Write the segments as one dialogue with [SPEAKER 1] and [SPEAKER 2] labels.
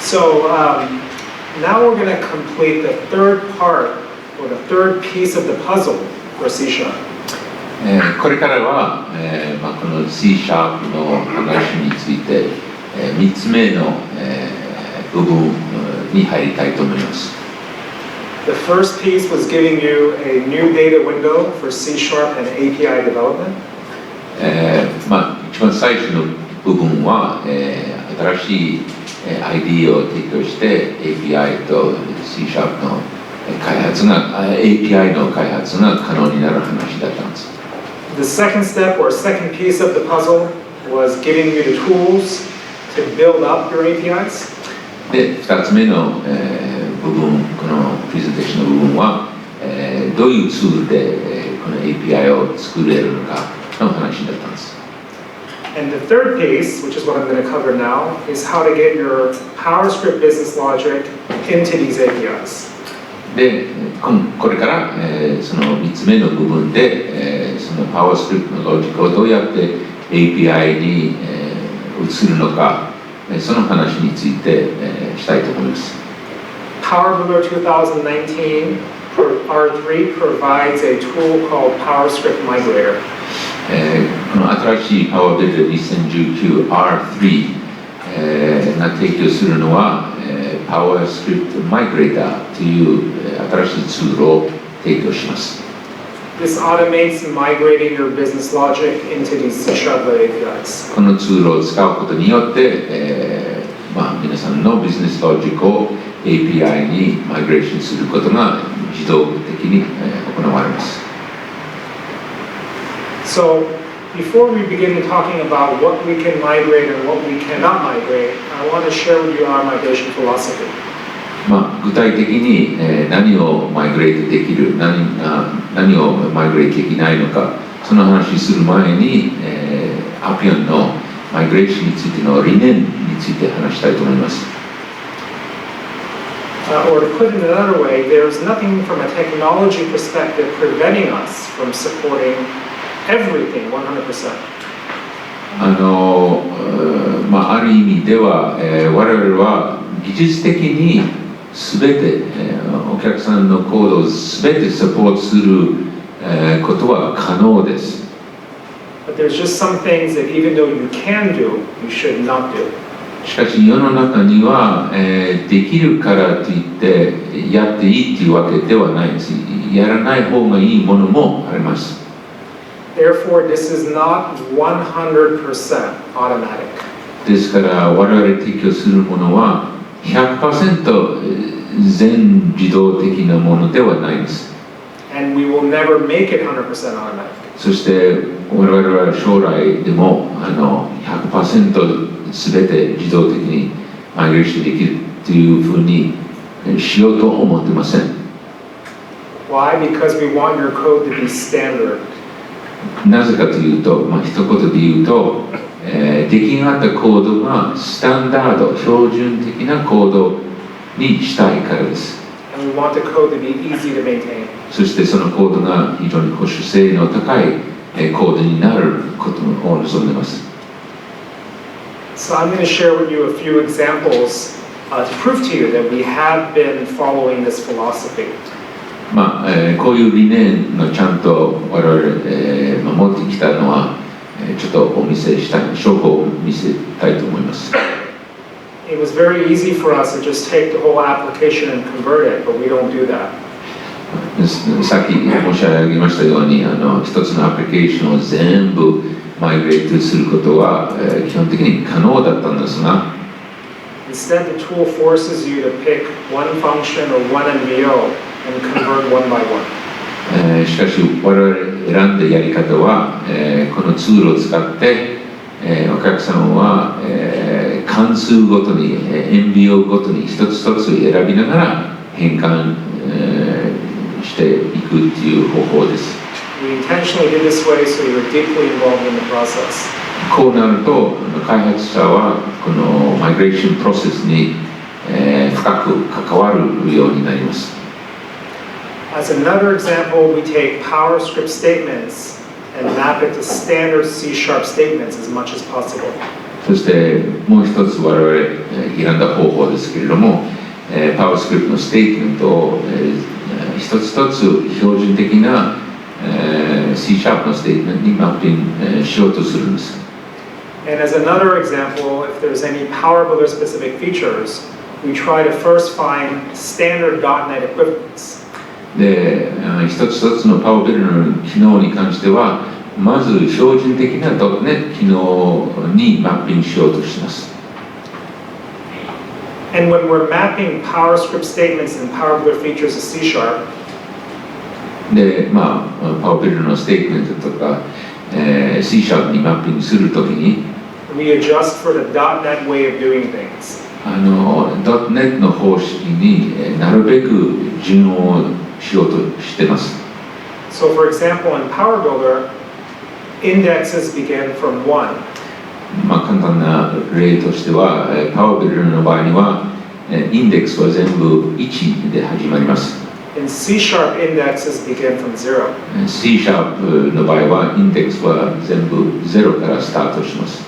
[SPEAKER 1] So now we're going to complete the third part or the third piece of the puzzle for C#.
[SPEAKER 2] これからは、この C# の話について、3つ目の、部分に入りたいと思います。
[SPEAKER 1] The first piece was giving you a new data window for C# and API development.
[SPEAKER 2] 一番最初の部分は、新しい ID を提供して API と C# の開発が API の開発が可能になる話だったんです。
[SPEAKER 1] The second step or second piece of the puzzle was giving you the tools to build up your APIs.
[SPEAKER 2] で、2つ目の、部分、このプレゼンテーションの部分は、どういうツールで、この API を作れるのかの話だったんです。
[SPEAKER 1] And the third piece, which is what I'm going to cover now, is how to get your PowerScript business logic into these APIs.
[SPEAKER 2] で、これから、その3つ目の部分で、その PowerScript のロジックをどうやって API に、移るのか、その話について、したいと思います。
[SPEAKER 1] PowerBuilder 2019 R3 provides a tool called PowerScript Migrator.
[SPEAKER 2] この新しい PowerBuilder 2019 R3、が提供するのは、PowerScript Migrator という新しいツールを提供します。
[SPEAKER 1] This automates migrating your business logic into these C# APIs.
[SPEAKER 2] このツールを使うことによって、皆さんのビジネスロジックを API にマイグレーションすることが自動的に、行われます。
[SPEAKER 1] So, before we begin talking about what we can migrate and what we cannot migrate, I want to share with you our migration philosophy.
[SPEAKER 2] 具体的に、何をマイグレートできる、何をマイグレートできないのか、その話する前に、Appeon のマイグレーションについての理念について話したいと思います。
[SPEAKER 1] Or to put it another way, there's nothing from a technology perspective preventing us from supporting everything 100%.
[SPEAKER 2] ある意味では、我々は技術的にすべて、お客さんのコードをすべてサポートする、ことは可能です。
[SPEAKER 1] But there's just some things that even though you can do, you should not do.
[SPEAKER 2] しかし世の中には、できるからといってやっていいというわけではないです。やらない方がいいものもあります。
[SPEAKER 1] Therefore, this is not 100% automatic.
[SPEAKER 2] ですから我々提供するものは 100% 全自動的なものではないです。
[SPEAKER 1] And we will never make it 100% automatic.
[SPEAKER 2] そして我々は将来でも100% 全て自動的にマイグレーションできるというふうにしようと思ってません。
[SPEAKER 1] Why? Because we want your code to be standard.
[SPEAKER 2] なぜかというと、一言で言うと、出来上がったコードがスタンダード、標準的なコードにしたいからです。
[SPEAKER 1] And we want the code to be easy to maintain.
[SPEAKER 2] そしてそのコードが非常に保守性の高いコードになることを望んでいます。
[SPEAKER 1] So I'm going to share with you a few examples to prove to you that we have been following this philosophy.
[SPEAKER 2] こういう理念のちゃんと我々、持ってきたのはちょっとお見せしたい、証拠を見せたいと思います。
[SPEAKER 1] It was very easy for us to just take the whole application and convert it, but we don't do that.
[SPEAKER 2] さっき申し上げましたように、一つのアプリケーションを全部マイグレートすることは、基本的に可能だったんですが、
[SPEAKER 1] Instead, the tool forces you to pick one function or one MVO and convert one by one.
[SPEAKER 2] しかし我々選んだやり方は、このツールを使って、お客さんは、関数ごとに、MVO ごとに一つ一つ選びながら変換、していくという方法です。
[SPEAKER 1] We intentionally did this way so you were deeply involved in the process.
[SPEAKER 2] こうなると開発者はこのマイグレーションプロセスに、深く関わるようになります。
[SPEAKER 1] As another example, we take PowerScript statements and map it to standard C# statements as much as possible.
[SPEAKER 2] そしてもう一つ我々選んだ方法ですけれども、PowerScript のステートメントを、一つ一つ標準的な、C# のステートメントにマッピング、しようとするんです。
[SPEAKER 1] And as another example, if there's any PowerBuilder specific features, we try to first find standard .NET equivalents.
[SPEAKER 2] で、一つ一つの PowerBuilder の機能に関しては、まず標準的な .NET 機能にマッピングしようとします。
[SPEAKER 1] And when we're mapping PowerScript statements and PowerBuilder features to C#,
[SPEAKER 2] で、PowerBuilder のステートメントとか、C# にマッピングするときに、
[SPEAKER 1] we adjust for the .NET way of doing things.
[SPEAKER 2] .NET の方式になるべく順応しようとしています。
[SPEAKER 1] So for example, in PowerBuilder, indexes begin from 1.
[SPEAKER 2] 簡単な例としては、PowerBuilder の場合には、インデックスは全部1で始まります。
[SPEAKER 1] In C#, indexes begin from 0.
[SPEAKER 2] C# の場合は、インデックスは全部0からスタートします。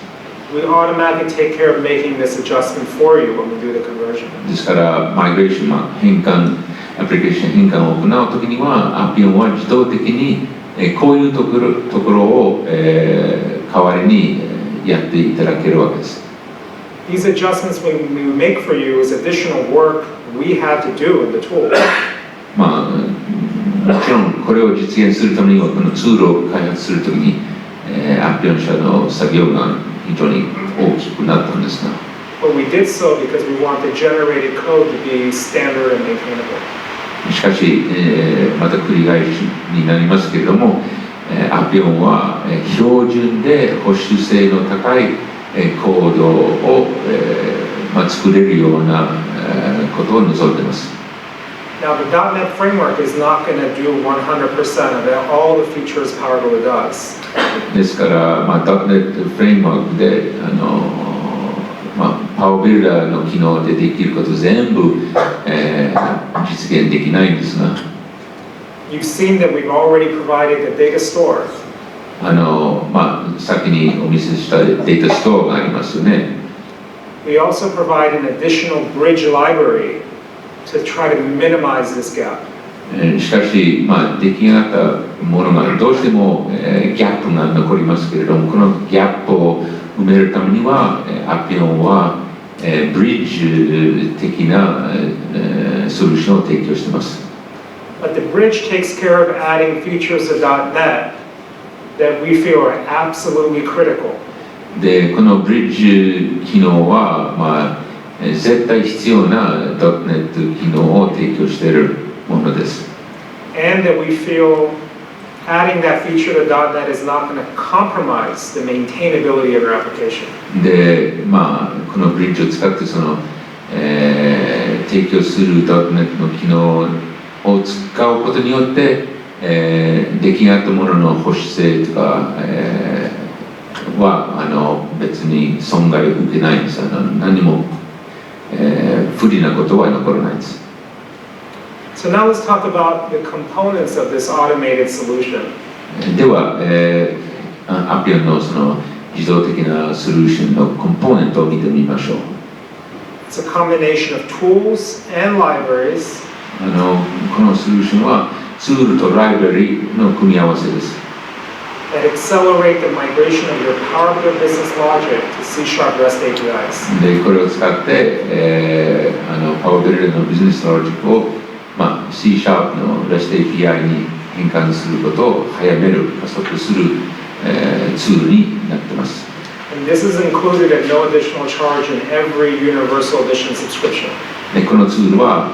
[SPEAKER 1] We automatically take care of making this adjustment for you when we do the conversion.
[SPEAKER 2] ですから、マイグレーション、変換、アプリケーション変換を行うときには、Appeon は自動的にこういうところを代わりにやっていただけるわけです。
[SPEAKER 1] These adjustments we make for you is additional work we have to do in the tool.
[SPEAKER 2] もちろんこれを実現するためにはこのツールを開発するときに、Appeon 社の作業が非常に大きくなったんですが。
[SPEAKER 1] But we did so because we want the generated code to be standard and maintainable.
[SPEAKER 2] しかし、また繰り返しになりますけれども、Appeon は標準で保守性の高いコードを作れるようなことを望んでいます。
[SPEAKER 1] Now, the .NET framework is not going to do 100% of all the features PowerBuilder does.
[SPEAKER 2] ですから、.NET フレームワークでPowerBuilder の機能でできること全部、実現できないんですが、
[SPEAKER 1] You've seen that we've already provided a data store.
[SPEAKER 2] 先にお見せしたデータストアがありますよね。
[SPEAKER 1] We also provide an additional bridge library to try to minimize this gap.
[SPEAKER 2] しかし、出来上がったものがどうしても、ギャップが残りますけれども、このギャップを埋めるためには、Appeon は、ブリッジ的な、ソリューションを提供しています。
[SPEAKER 1] But the bridge takes care of adding features to .NET that we feel are absolutely critical.
[SPEAKER 2] で、このブリッジ機能は、絶対必要な .NET 機能を提供しているものです。
[SPEAKER 1] And that we feel adding that feature to .NET is not going to compromise the maintainability of your application.
[SPEAKER 2] で、このブリッジを使って提供する .NET の機能を使うことによって、出来上がったものの保守性とか、は別に損害を受けないんです。何も、不利なことは残らないです。
[SPEAKER 1] So now let's talk about the components of this automated solution.
[SPEAKER 2] では、Appeon のその自動的なソリューションのコンポーネントを見てみましょう。
[SPEAKER 1] It's a combination of tools and libraries.
[SPEAKER 2] このソリューションはツールとライブラリの組み合わせです。
[SPEAKER 1] That accelerate the migration of your PowerBuilder business logic to C# REST APIs.
[SPEAKER 2] で、これを使って、PowerBuilder のビジネスロジックを、C# の REST API に変換することを早める、加速する、ツールになっています。
[SPEAKER 1] And this is included at no additional charge in every Universal Edition subscription.
[SPEAKER 2] で、このツールは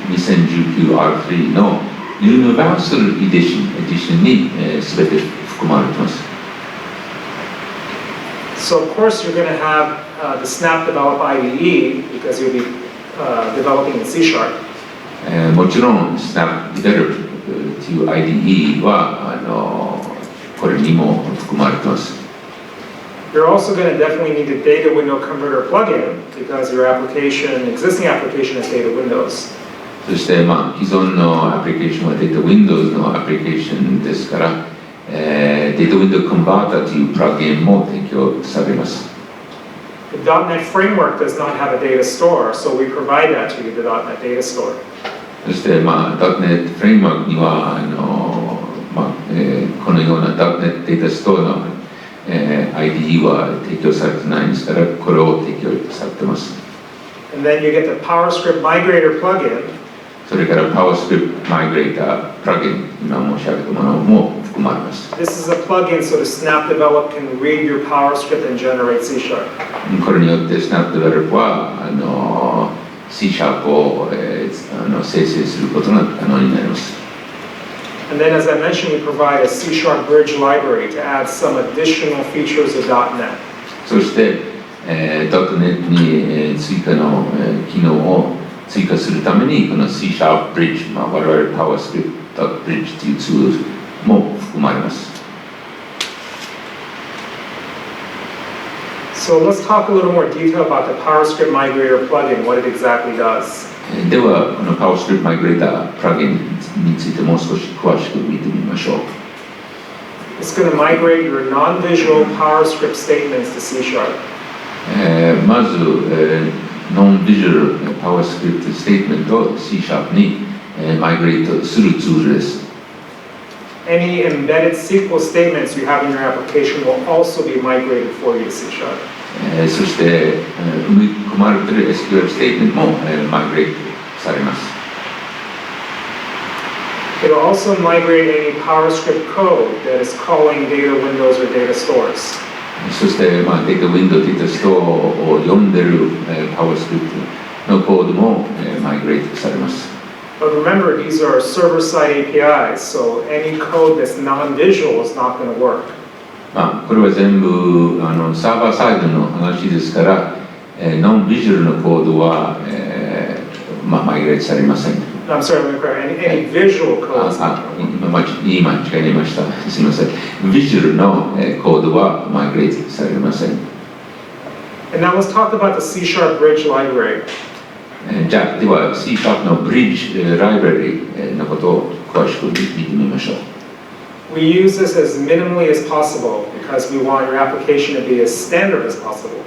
[SPEAKER 2] 2019 R3 のUniversal Edition に全て含まれています。
[SPEAKER 1] So of course you're going to have the Snap Develop IDE because you'll be developing in C#.
[SPEAKER 2] もちろん Snap Develop という IDE はこれにも含まれています。
[SPEAKER 1] You're also going to definitely need a data window converter plugin because your existing application is data windows.
[SPEAKER 2] そして既存のアプリケーションはデータ Windows のアプリケーションですから、データ Window Converter というプラグインも提供されます。
[SPEAKER 1] The .NET framework does not have a data store, so we provide that to you, the .NET data store.
[SPEAKER 2] そして、.NET フレームワークにはこのような .NET データストアの、IDE は提供されてないんですから、これを提供されています。
[SPEAKER 1] And then you get the PowerScript Migrator plugin.
[SPEAKER 2] それから PowerScript Migrator プラグイン、今申し上げたものも含まれます。
[SPEAKER 1] This is a plugin so the Snap Develop can read your PowerScript and generate C#.
[SPEAKER 2] これによって Snap Develop はC# を、生成することが可能になります。
[SPEAKER 1] And then, as I mentioned, we provide a C# bridge library to add some additional features of .NET.
[SPEAKER 2] そして、.NET に、追加の、機能を追加するためにこの C# bridge、我々 PowerScript.bridge というツールも含まれます。
[SPEAKER 1] So let's talk a little more detail about the PowerScript Migrator plugin, what it exactly does.
[SPEAKER 2] では、この PowerScript Migrator プラグインについてもう少し詳しく見てみましょう。
[SPEAKER 1] It's going to migrate your non-visual PowerScript statements to C#.
[SPEAKER 2] まず、Non-Visual PowerScript Statement を C# に、マイグレートするツールです。
[SPEAKER 1] Any embedded SQL statements you have in your application will also be migrated for you to C#.
[SPEAKER 2] そして、埋め込まれている SQL ステートメントも、マイグレートされます。
[SPEAKER 1] It will also migrate any PowerScript code that is calling data windows or data stores.
[SPEAKER 2] そして、データウィンドウ、データストアを読んでいる、PowerScript のコードも、マイグレートされます。
[SPEAKER 1] But remember, these are server-side APIs, so any code that's non-visual is not going to work.
[SPEAKER 2] これは全部サーバーサイドの話ですから、ノンビジュアルのコードは、マイグレートされません。
[SPEAKER 1] I'm sorry, let me correct. Any visual code is not going to work.
[SPEAKER 2] 今違いました。すみません。ビジュアルのコードはマイグレートされません。
[SPEAKER 1] And now let's talk about the C# bridge library.
[SPEAKER 2] じゃあ、では C# のブリッジライブラリのことを詳しく見てみましょう。
[SPEAKER 1] We use this as minimally as possible because we want your application to be as standard as possible.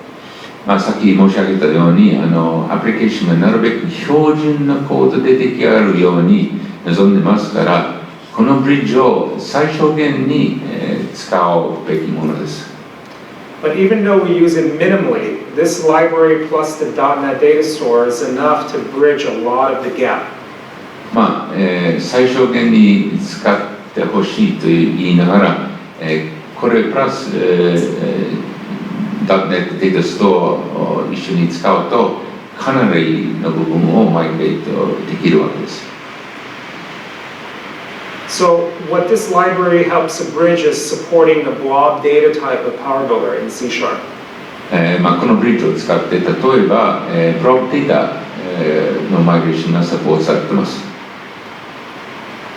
[SPEAKER 2] さっき申し上げたように、アプリケーションがなるべく標準なコードで出来上がるように望んでますから、このブリッジを最小限に、使うべきものです。
[SPEAKER 1] But even though we use it minimally, this library plus the .NET data store is enough to bridge a lot of the gap.
[SPEAKER 2] 最小限に使ってほしいと言いながら、これプラス、.NET データストアを一緒に使うとかなりの部分をマイグレートできるわけです。
[SPEAKER 1] So what this library helps to bridge is supporting the blob data type of PowerBuilder in C#.
[SPEAKER 2] このブリッジを使って例えば、ブロックデータのマイグレーションがサポートされています。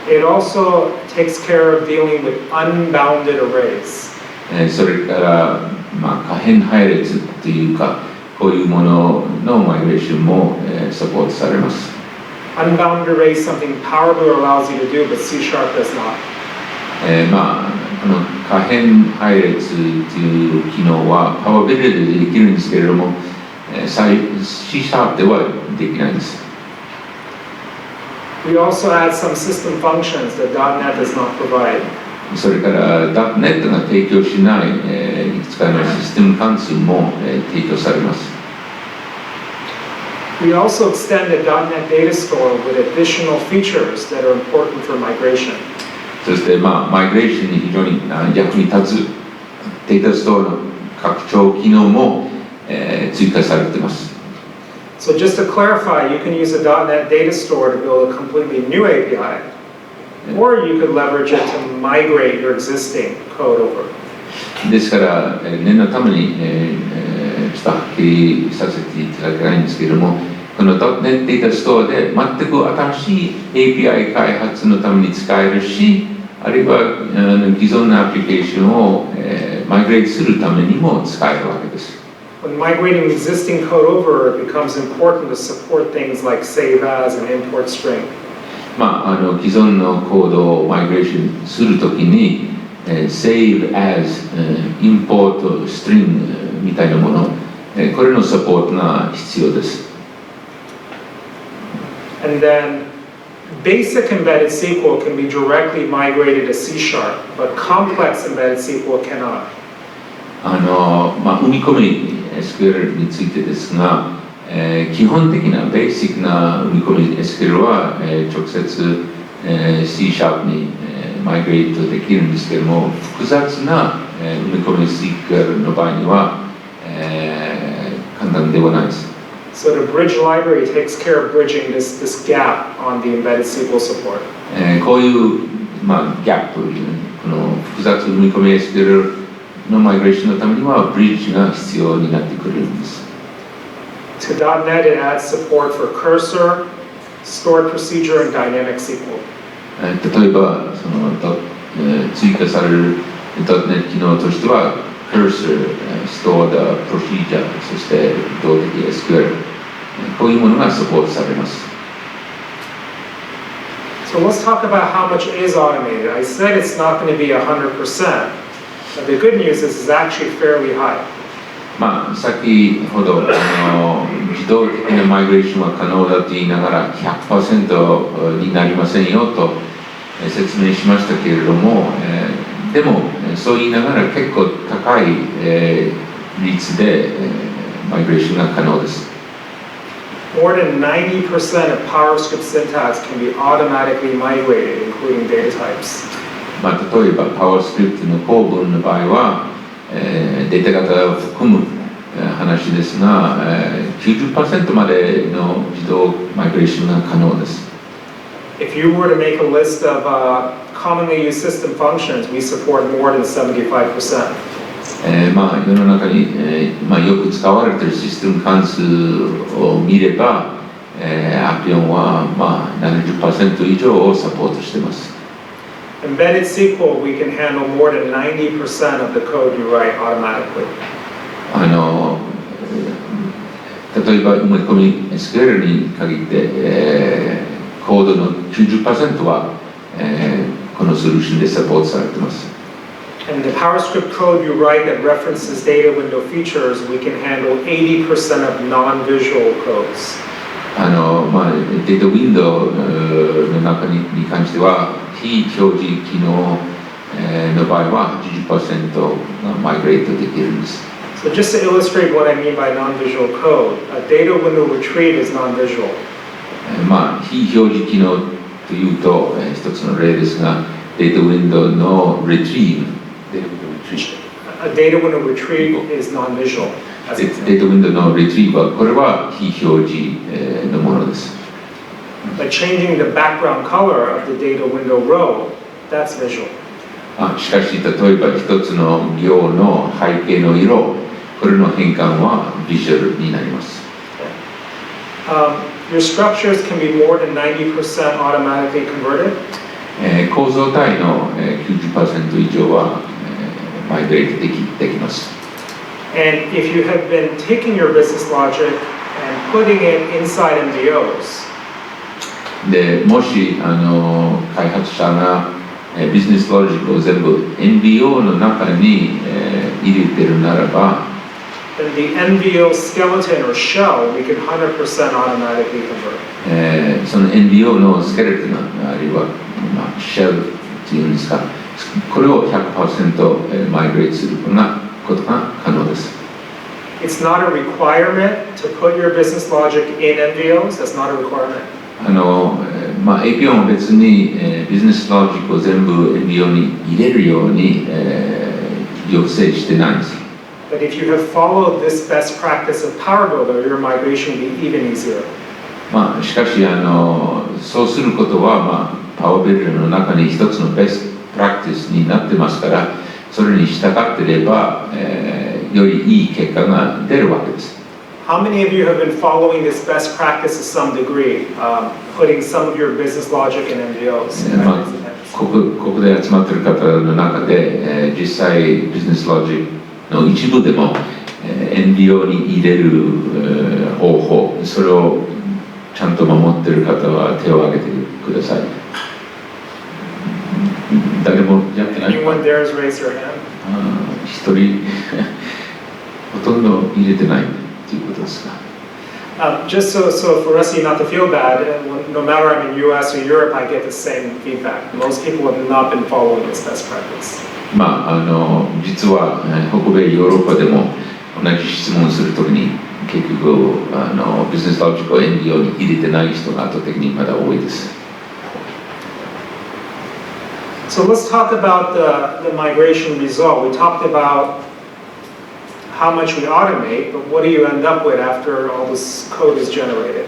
[SPEAKER 1] It also takes care of dealing with unbounded arrays.
[SPEAKER 2] それから可変配列というかこういうもののマイグレーションも、サポートされます。
[SPEAKER 1] Unbounded array is something PowerBuilder allows you to do, but C# does not.
[SPEAKER 2] この可変配列という機能は PowerBuilder でできるんですけれども、C# ではできないんです。
[SPEAKER 1] We also add some system functions that .NET does not provide.
[SPEAKER 2] それから .NET が提供しない、いくつかのシステム関数も、提供されます。
[SPEAKER 1] We also extend the .NET data store with additional features that are important for migration.
[SPEAKER 2] そして、マイグレーションに非常に役に立つデータストアの拡張機能も、追加されています。
[SPEAKER 1] So just to clarify, you can use the .NET data store to build a completely new API, or you could leverage it to migrate your existing code over.
[SPEAKER 2] ですから、念のために、ちょっとはっきりさせていただきたいんですけれども、この .NET データストアで全く新しい API 開発のために使えるし、あるいは既存のアプリケーションを、マイグレートするためにも使えるわけです。
[SPEAKER 1] When migrating existing code over, it becomes important to support things like save as and import string.
[SPEAKER 2] 既存のコードをマイグレーションするときに、save as、import string みたいなもの、これのサポートが必要です。
[SPEAKER 1] And then basic embedded SQL can be directly migrated to C#, but complex embedded SQL cannot.
[SPEAKER 2] 埋め込み SQL についてですが、基本的なベーシックな埋め込み SQL は、直接、C# に、マイグレートできるんですけれども、複雑な、埋め込み SQL の場合には、簡単ではないです。
[SPEAKER 1] So the bridge library takes care of bridging this gap on the embedded SQL support.
[SPEAKER 2] こういう、ギャップ、この複雑埋め込み SQL のマイグレーションのためには、ブリッジが必要になってくるんです。
[SPEAKER 1] To .NET, it adds support for cursor, stored procedure, and dynamic SQL.
[SPEAKER 2] 例えば追加される .NET 機能としては Cursor, Stored Procedure、そして動的 SQL、こういうものがサポートされます。
[SPEAKER 1] So let's talk about how much is automated. I said it's not going to be 100%. But the good news is it's actually fairly high.
[SPEAKER 2] 先ほど自動的なマイグレーションは可能だと言いながら 100% になりませんよと説明しましたけれども、でもそう言いながら結構高い率でマイグレーションが可能です。
[SPEAKER 1] More than 90% of PowerScript syntax can be automatically migrated, including data types.
[SPEAKER 2] 例えば PowerScript の構文の場合はデータ型を含む話ですが、90% までの自動マイグレーションが可能です。
[SPEAKER 1] If you were to make a list of commonly used system functions, we support more than 75%.
[SPEAKER 2] 世の中に、よく使われているシステム関数を見れば、Appeon は、70% 以上をサポートしています。
[SPEAKER 1] Embedded SQL, we can handle more than 90% of the code you write automatically.
[SPEAKER 2] 例えば埋め込み SQL に限って、コードの 90% は、このソリューションでサポートされています。
[SPEAKER 1] And the PowerScript code you write that references data window features, we can handle 80% of non-visual codes.
[SPEAKER 2] データウィンドウの中に関しては、非表示機能の場合は 80% がマイグレートできるんです。
[SPEAKER 1] So just to illustrate what I mean by non-visual code, a data window retrieve is non-visual.
[SPEAKER 2] 非表示機能というと、一つの例ですが、データウィンドウの retrieve。A
[SPEAKER 1] data window retrieve is non-visual.
[SPEAKER 2] データウィンドウの retrieve は、これは非表示のものです。
[SPEAKER 1] But changing the background color of the data window row, that's visual.
[SPEAKER 2] しかし、例えば一つの行の背景の色、これの変換はビジュアルになります。
[SPEAKER 1] Your structures can be more than 90% automatically converted.
[SPEAKER 2] 構造体の 90% 以上はマイグレートできます。
[SPEAKER 1] And if you have been taking your business logic and putting it inside MDOs,
[SPEAKER 2] でもし開発者がビジネスロジックを全部 MBO の中に入れてるならば、
[SPEAKER 1] then the MBO skeleton or shell we can 100% automatically convert.
[SPEAKER 2] その MBO のスケルトンあるいは、シェルっていうんですか、これを 100% マイグレートすることが可能です。
[SPEAKER 1] It's not a requirement to put your business logic in MBOs. That's not a requirement.
[SPEAKER 2] Appeon は別に、ビジネスロジックを全部 MBO に入れるように、要請してないんです。
[SPEAKER 1] But if you have followed this best practice of PowerBuilder, your migration will be even easier.
[SPEAKER 2] しかしそうすることは、PowerBuilder の中に一つのベストプラクティスになってますから、それに従っていれば、よりいい結果が出るわけです。
[SPEAKER 1] How many of you have been following this best practice to some degree, putting some of your business logic in MBOs?
[SPEAKER 2] ここで集まっている方の中で、実際ビジネスロジックの一部でも、MBO に入れる、方法、それをちゃんと守っている方は手を挙げてください。誰もやってない。
[SPEAKER 1] Anyone dares raise your hand?
[SPEAKER 2] 一人ほとんど入れてない。ということですか。
[SPEAKER 1] Just so for Rusty not to feel bad, no matter I'm in US or Europe, I get the same feedback. Most people have not been following this best practice.
[SPEAKER 2] 実は北米ヨーロッパでも同じ質問をするときに結局ビジネスロジックをエンディオに入れてない人が圧倒的にまだ多いです。
[SPEAKER 1] So let's talk about the migration result. We talked about how much we automate, but what do you end up with after all this code is generated?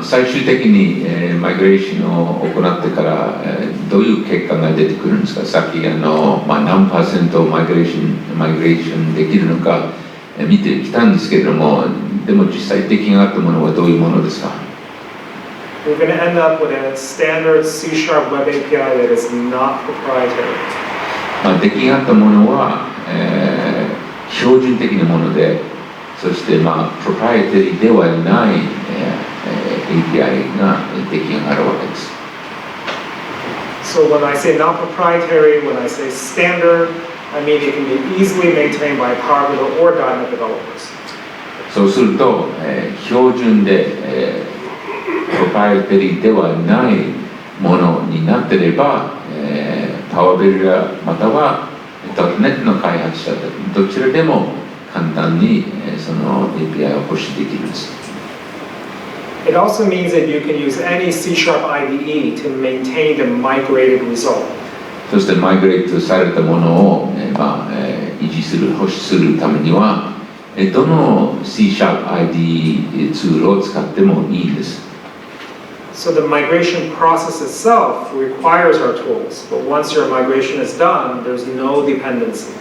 [SPEAKER 2] 最終的にマイグレーションを行ってからどういう結果が出てくるんですか。さっき何%マイグレーションできるのか見てきたんですけれども、でも実際出来上がったものはどういうものですか。
[SPEAKER 1] We're going to end up with a standard C# Web API that is not proprietary.
[SPEAKER 2] 出来上がったものは、標準的なもので、そしてプロプライタリーではない、API が出来上がるわけです。
[SPEAKER 1] So when I say not proprietary, when I say standard, I mean it can be easily maintained by PowerBuilder or .NET developers.
[SPEAKER 2] そうすると、標準で、プロプライタリーではないものになっていれば、PowerBuilder または.NET の開発者どちらでも簡単にその API を保守できるんです。
[SPEAKER 1] It also means that you can use any C# IDE to maintain the migrated result.
[SPEAKER 2] そしてマイグレートされたものを、維持する、保守するためにはどの C# IDE ツールを使ってもいいんです。
[SPEAKER 1] So the migration process itself requires our tools, but once your migration is done, there's no dependency.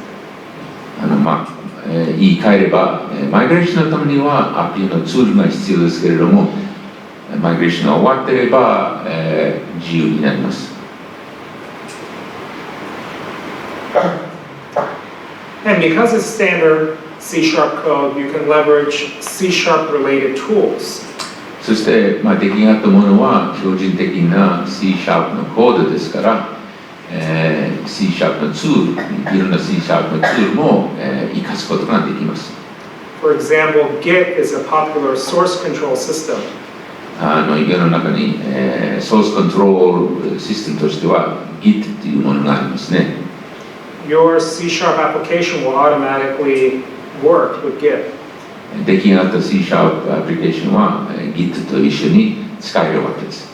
[SPEAKER 2] 言い換えれば、マイグレーションのためには Appeon のツールが必要ですけれども、マイグレーションが終わっていれば、自由になります。
[SPEAKER 1] And because it's standard C# code, you can leverage C# related tools.
[SPEAKER 2] そして出来上がったものは標準的な C# のコードですから、C# のツール、いろんな C# のツールも、活かすことができます。
[SPEAKER 1] For example, Git is a popular source control system.
[SPEAKER 2] 世の中に、ソースコントロールシステムとしては Git というものがありますね。
[SPEAKER 1] Your C# application will automatically work with Git.
[SPEAKER 2] 出来上がった C# アプリケーションは Git と一緒に使えるわけです。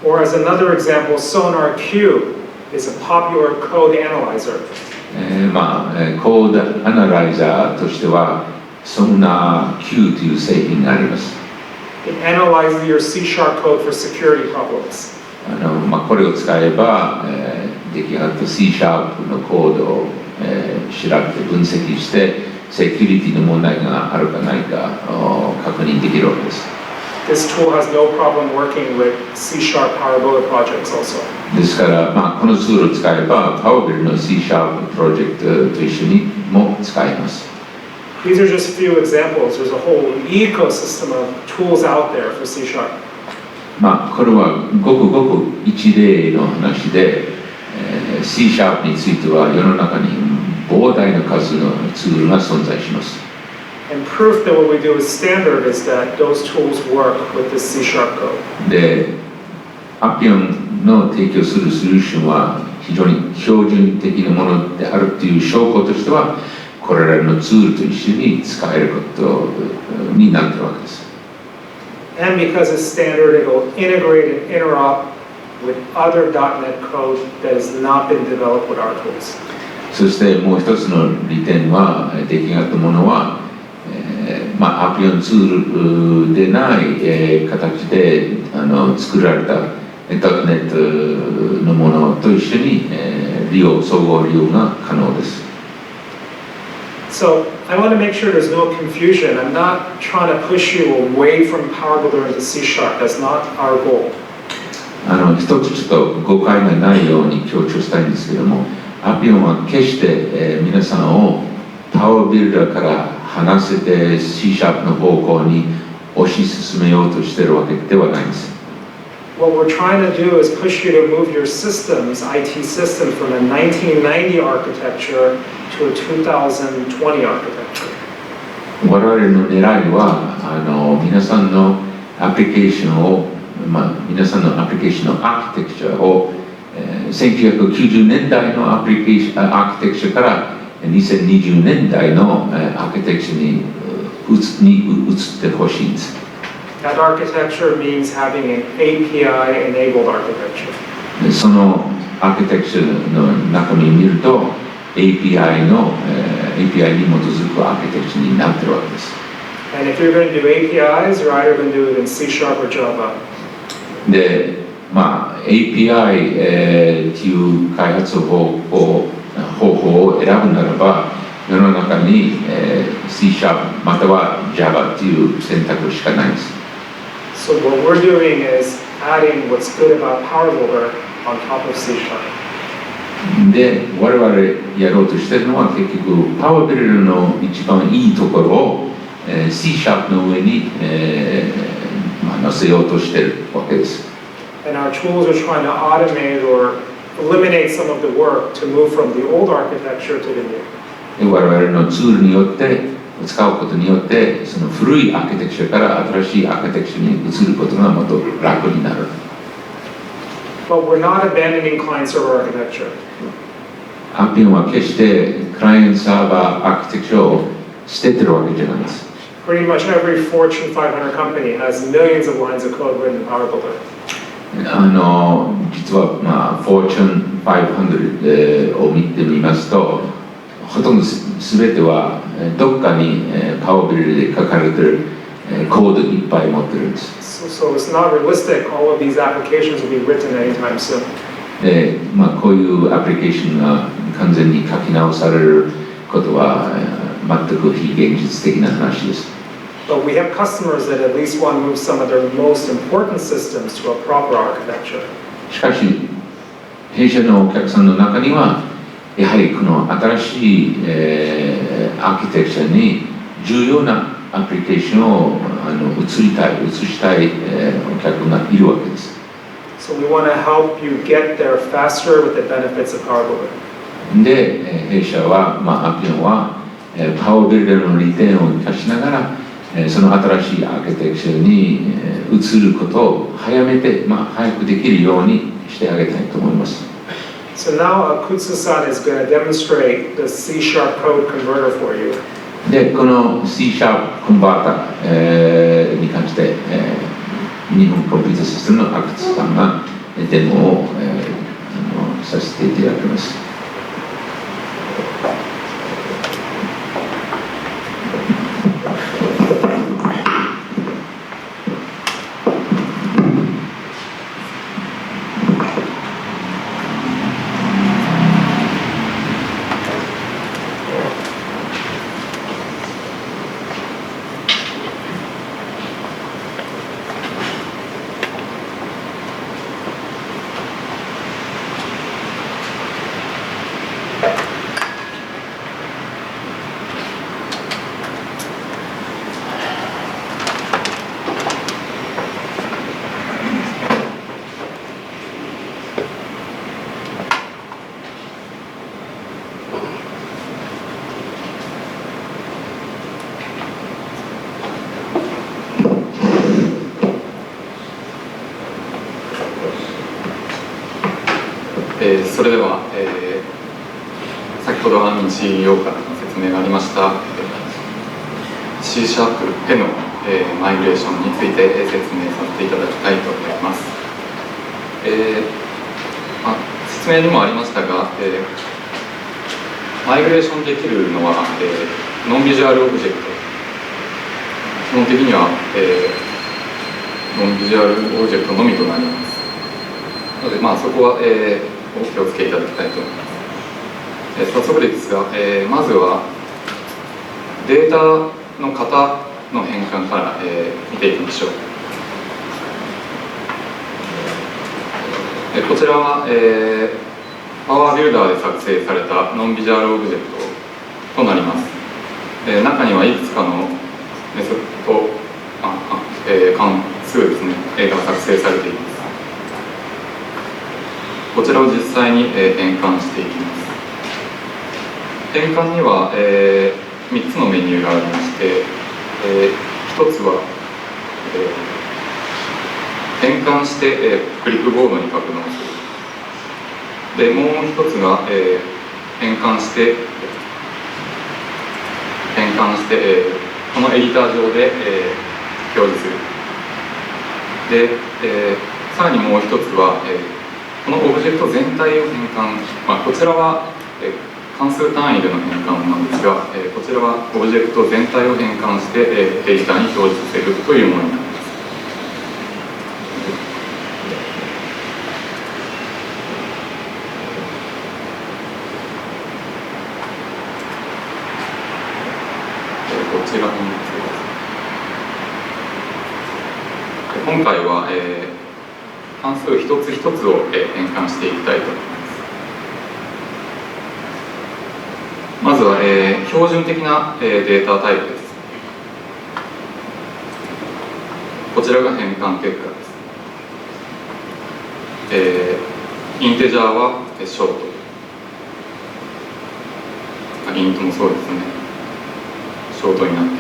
[SPEAKER 1] Or as another example, SonarQube is a popular code analyzer.
[SPEAKER 2] コードアナライザーとしては SonarQube という製品があります。
[SPEAKER 1] It analyzes your C# code for security problems.
[SPEAKER 2] これを使えば、出来上がった C# のコードを、調べて分析してセキュリティの問題があるかないか確認できるわけです。
[SPEAKER 1] This tool has no problem working with C# PowerBuilder projects also.
[SPEAKER 2] ですから、このツールを使えば PowerBuilder の C# プロジェクトと一緒にも使えます。
[SPEAKER 1] These are just a few examples. There's a whole ecosystem of tools out there for C#.
[SPEAKER 2] これはごくごく一例の話で、C# については世の中に膨大な数のツールが存在します。
[SPEAKER 1] And proof that what we do is standard is that those tools work with this C# code.
[SPEAKER 2] で、Appeon の提供するソリューションは非常に標準的なものであるという証拠としては、これらのツールと一緒に使えることになっているわけです。
[SPEAKER 1] And because it's standard, it will integrate and interop with other .NET code that has not been developed with our tools.
[SPEAKER 2] そしてもう一つの利点は、出来上がったものは、Appeon ツールでない、形で作られた .NET のものと一緒に、総合利用が可能です。
[SPEAKER 1] So I want to make sure there's no confusion. I'm not trying to push you away from PowerBuilder into C#. That's not our goal.
[SPEAKER 2] 一つちょっと誤解がないように強調したいんですけども、Appeon は決して、皆さんを PowerBuilder から離せて C# の方向に推し進めようとしているわけではないんです。
[SPEAKER 1] What we're trying to do is push you to move your systems, IT system, from a 1990 architecture to a 2020 architecture.
[SPEAKER 2] 我々の狙いは皆さんのアプリケーションを、皆さんのアプリケーションのアーキテクチャを、1990年代のアーキテクチャから2020年代のアーキテクチャに移ってほしいんです。
[SPEAKER 1] That architecture means having an API-enabled architecture.
[SPEAKER 2] そのアーキテクチャの中身を見ると API に基づくアーキテクチャになっているわけです。
[SPEAKER 1] And if you're going to do APIs, you're either going to do it in C# or Java.
[SPEAKER 2] で、API、っていう開発方法を選ぶならば、世の中に、C# または Java っていう選択しかないんです。
[SPEAKER 1] So what we're doing is adding what's good about PowerBuilder on top of C#.
[SPEAKER 2] で、我々やろうとしているのは結局 PowerBuilder の一番いいところを、C# の上に、載せようとしているわけです。
[SPEAKER 1] And our tools are trying to automate or eliminate some of the work to move from the old architecture to the new.
[SPEAKER 2] 我々のツールによって使うことによってその古いアーキテクチャから新しいアーキテクチャに移ることがもっと楽になる。
[SPEAKER 1] But we're not abandoning client-server architecture.
[SPEAKER 2] Appeon は決してクライアントサーバーアーキテクチャを捨ててるわけじゃないです。
[SPEAKER 1] Pretty much every Fortune 500 company has millions of lines of code written in PowerBuilder.
[SPEAKER 2] 実は、Fortune 500、を見てみますと、ほとんど全てはどっかに、PowerBuilder で書かれている、コードいっぱい持ってるんです。
[SPEAKER 1] So it's not realistic. All of these applications will be written anytime soon.
[SPEAKER 2] で、こういうアプリケーションが完全に書き直されることは、全く非現実的な話です。
[SPEAKER 1] But we have customers that at least want to move some of their most important systems to a proper architecture.
[SPEAKER 2] しかし、弊社のお客さんの中には、やはりこの新しい、アーキテクチャに重要なアプリケーションを移したい、お客がいるわけです。
[SPEAKER 1] So we want to help you get there faster with the benefits of PowerBuilder.
[SPEAKER 2] で、弊社は、Appeon は、PowerBuilder の利点を生かしながら、その新しいアーキテクチャに移ることを早めて、早くできるようにしてあげたいと思います。
[SPEAKER 1] So now Kutsu-san is going to demonstrate the C# code converter for you.
[SPEAKER 2] で、この C# コンバーター、に関して、日本コンピュータシステムの阿久津さんがデモを、させていただきます。
[SPEAKER 3] それでは、先ほどアンミン CEO からの説明がありました、C# への、マイグレーションについて説明させていただきたいと思います。説明にもありましたが、マイグレーションできるのは、ノンビジュアルオブジェクト、基本的には、ノンビジュアルオブジェクトのみとなります。ので、そこは、お気をつけいただきたいと思います。早速ですが、まずはデータの型の変換から、見ていきましょう。こちらは、PowerBuilder で作成されたノンビジュアルオブジェクトとなります。中にはいくつかのメソッド、関数ですね、が作成されています。こちらを実際に、変換していきます。変換には、3つのメニューがありまして、1つは、変換して、クリップボードに格納する。で、もう1つが、変換して、このエディター上で、表示する。で、さらにもう1つは、このオブジェクト全体を変換、こちらは、関数単位での変換なんですが、こちらはオブジェクト全体を変換して、エディターに表示させるというものになります。こちらに今回は、関数一つ一つを、変換していきたいと思います。まずは、標準的な、データタイプです。こちらが変換結果です。インテジャーは、ショート。イントもそうですね。ショートになっていま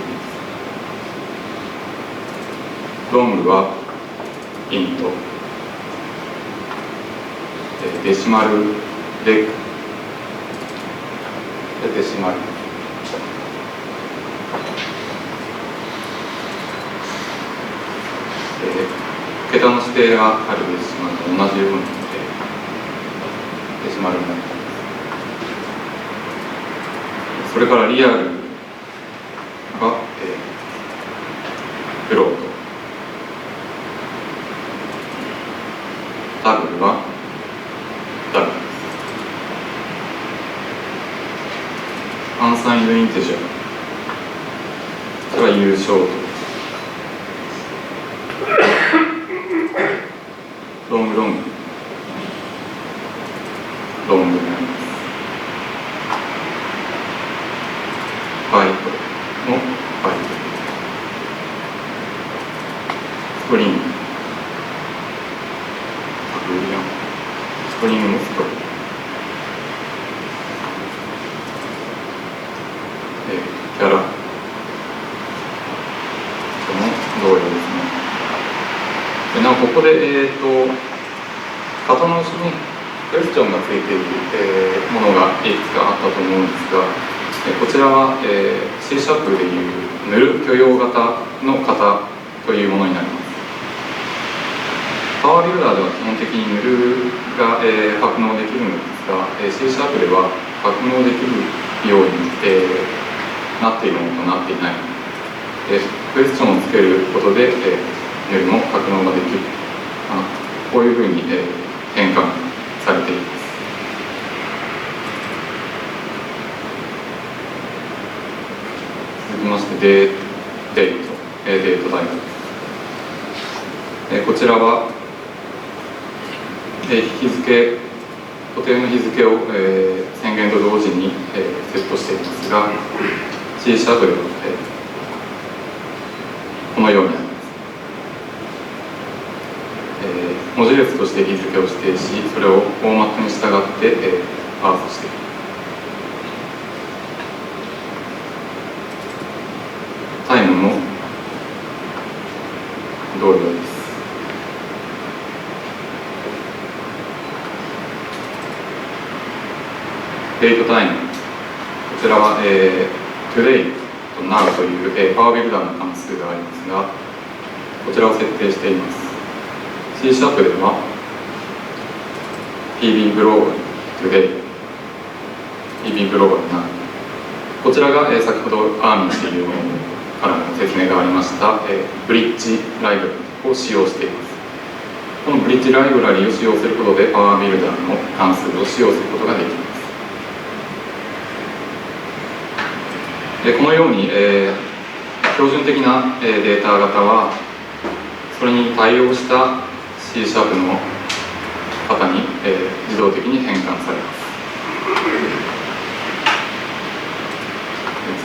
[SPEAKER 3] す。ロングはイント。デシマルでデシマル。桁の指定があるデシマルと同じようにデシマルになっています。それからリアルが、フロート。ダブルはダブルです。アンサインドインテジャー。これは U ショート。ロングロング。ロングになります。バイトのバイト。ストリング。ストリングのストリング。キャラ。この同様ですね。なお、ここで、型の後ろにクエスチョンがついている、ものがいくつかあったと思うんですが、こちらは、C# でいうヌル許容型の型というものになります。PowerBuilder では基本的にヌルが、格納できるのですが、C# では格納できるように、なっているものとなっていない。クエスチョンをつけることで、ヌルも格納ができる。こういうふうに、変換されています。続きまして、デートタイプ。こちらは、日付、固定の日付を、宣言と同時に、セットしていますが、C# では、このようになります。文字列として日付を指定し、それをフォーマットに従って、パースしていく。タイムも同様です。デートタイム。こちらは、today と now という、PowerBuilder の関数がありますが、こちらを設定しています。C# では PB global today PB global now。こちらが、先ほど Armeen というものからの説明がありました、ブリッジライブラリを使用しています。このブリッジライブラリを使用することで PowerBuilder の関数を使用することができます。でこのように、標準的な、データ型はそれに対応した C# の型に、自動的に変換されます。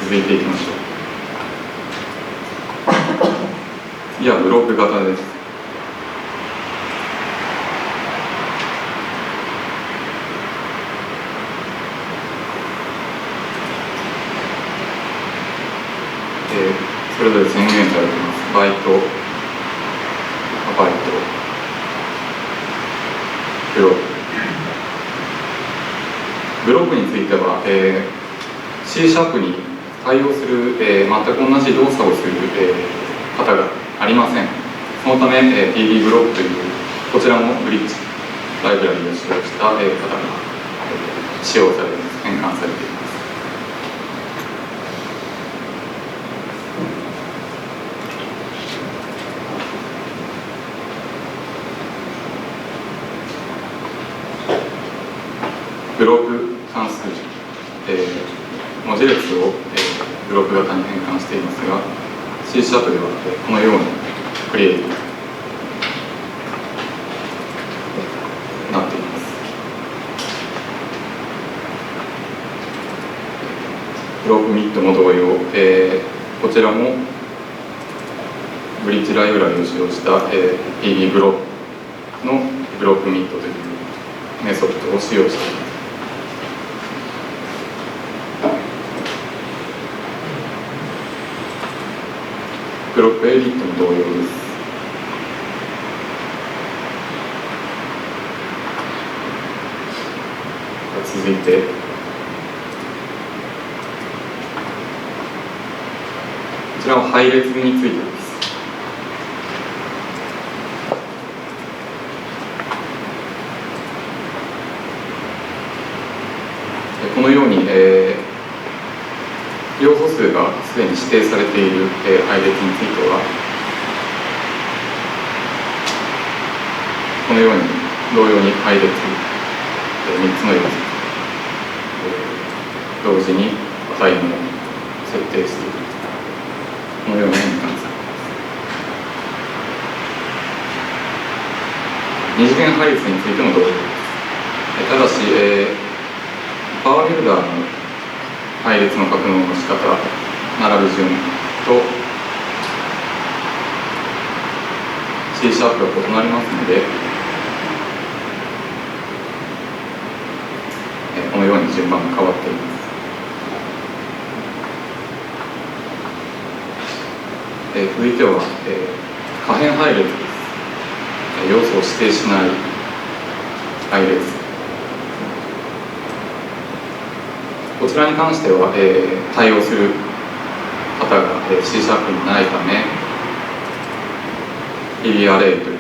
[SPEAKER 3] 続いていきましょう。次はブロック型です。バイト、アバイト、ブロック。ブロックについては、C シャープに対応する、全く同じ動作をする、方がありません。そのため、PB ブロックというこちらのブリッジライブラリを使用した、方が使用されます。変換されています。ブロック関数、文字列を、ブロック型に変換していますが、C シャープでは、このようにクリエイトなっています。ブロックミットも同様、こちらもブリッジライブラリを使用した、PB ブロックのブロックミットというメソッドを使用しています。ブロックエディットも同様です。続いて、こちらは配列についてです。このように、要素数がすでに指定されている、配列については、このように同様に配列、3つの要素、同時に値も設定している。このように変換されます。二次元配列についても同様です。ただし、PowerBuilder の配列の格納の仕方、並び順と C シャープが異なりますので、このように順番が変わっています。続いては、可変配列です。要素を指定しない配列。こちらに関しては、対応する方が、C シャープにないため PB アレイという、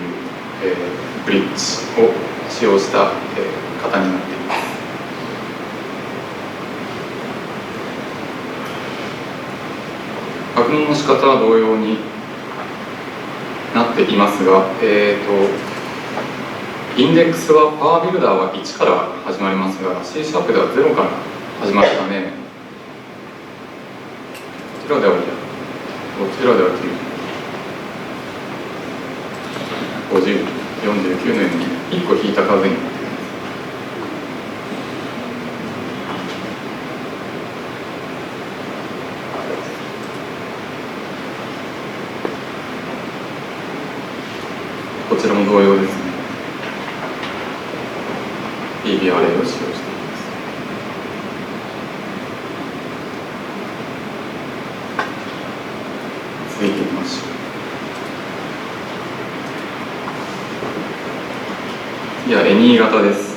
[SPEAKER 3] ブリッジを使用した、型になっています。格納の仕方は同様になっていますが、インデックスはPowerBuilderは1から始まりますが C シャープでは0から始まるため、こちらでは9、50、49のように1個引いた数になっています。こちらも同様ですね。PB アレイを使用しています。続いていきましょう。では、Any 型です。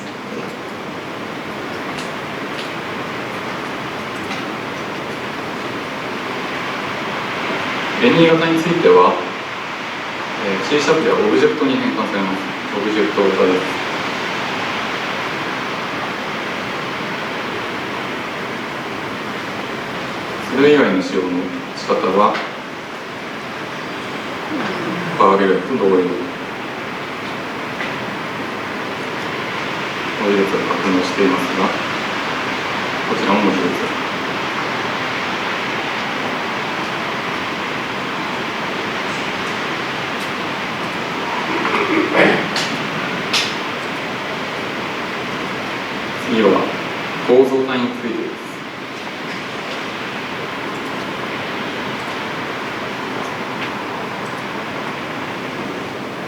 [SPEAKER 3] Any 型については、C シャープではオブジェクトに変換されます。オブジェクト型です。それ以外の使用の仕方はPowerBuilderと同様。文字列を格納していますが、こちらも文字列。次は構造体についてです。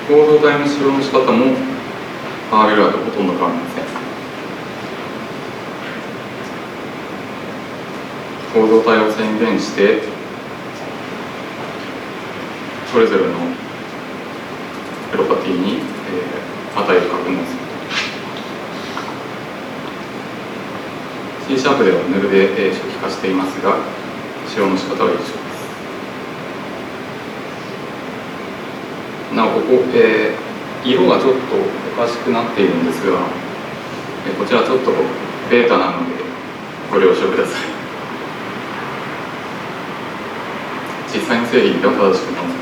[SPEAKER 3] 構造体の使用の仕方もPowerBuilderとほとんど変わりません。構造体を宣言してそれぞれのプロパティに、値を格納する。C シャープではヌルで、初期化していますが、使用の仕方は一緒です。なおここ、色がちょっとおかしくなっているんですが、こちらちょっとベータなのでご了承ください。実際の製品では正しく直せます。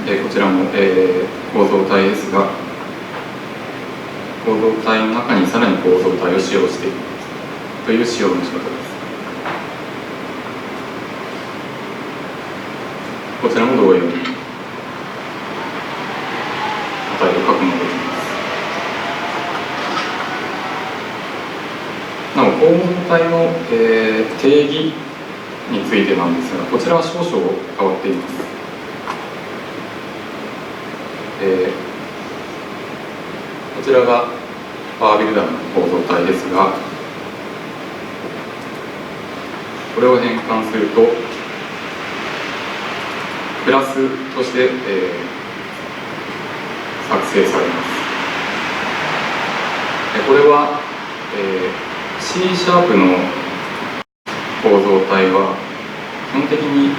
[SPEAKER 3] こちらも、構造体ですが、構造体の中にさらに構造体を使用しているという使用の仕方です。こちらも同様に値を確認できます。なお構造体の、定義についてなんですが、こちらは少々変わっています。こちらがパワービルダーの構造体ですが、これを変換するとプラスとして、作成されます。これは、C シャープの構造体は基本的に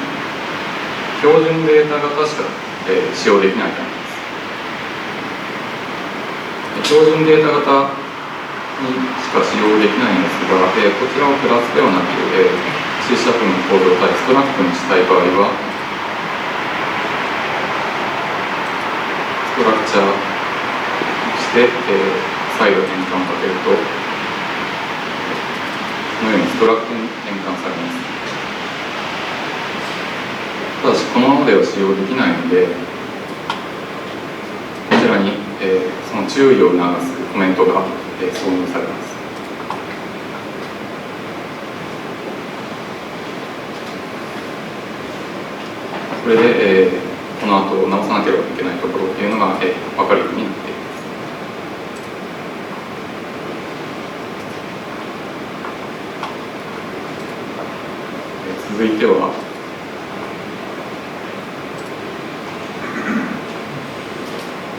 [SPEAKER 3] 標準データ型しか、使用できないためです。標準データ型にしか使用できないんですが、こちらをプラスではなく、C シャープの構造体ストラクトにしたい場合はストラクチャーして、再度変換をかけるとこのようにストラクトに変換されます。ただしこのままでは使用できないので、こちらに、その注意を促すコメントが、挿入されます。これで、この後直さなければいけないところっていうのが、分かるようになっています。続いては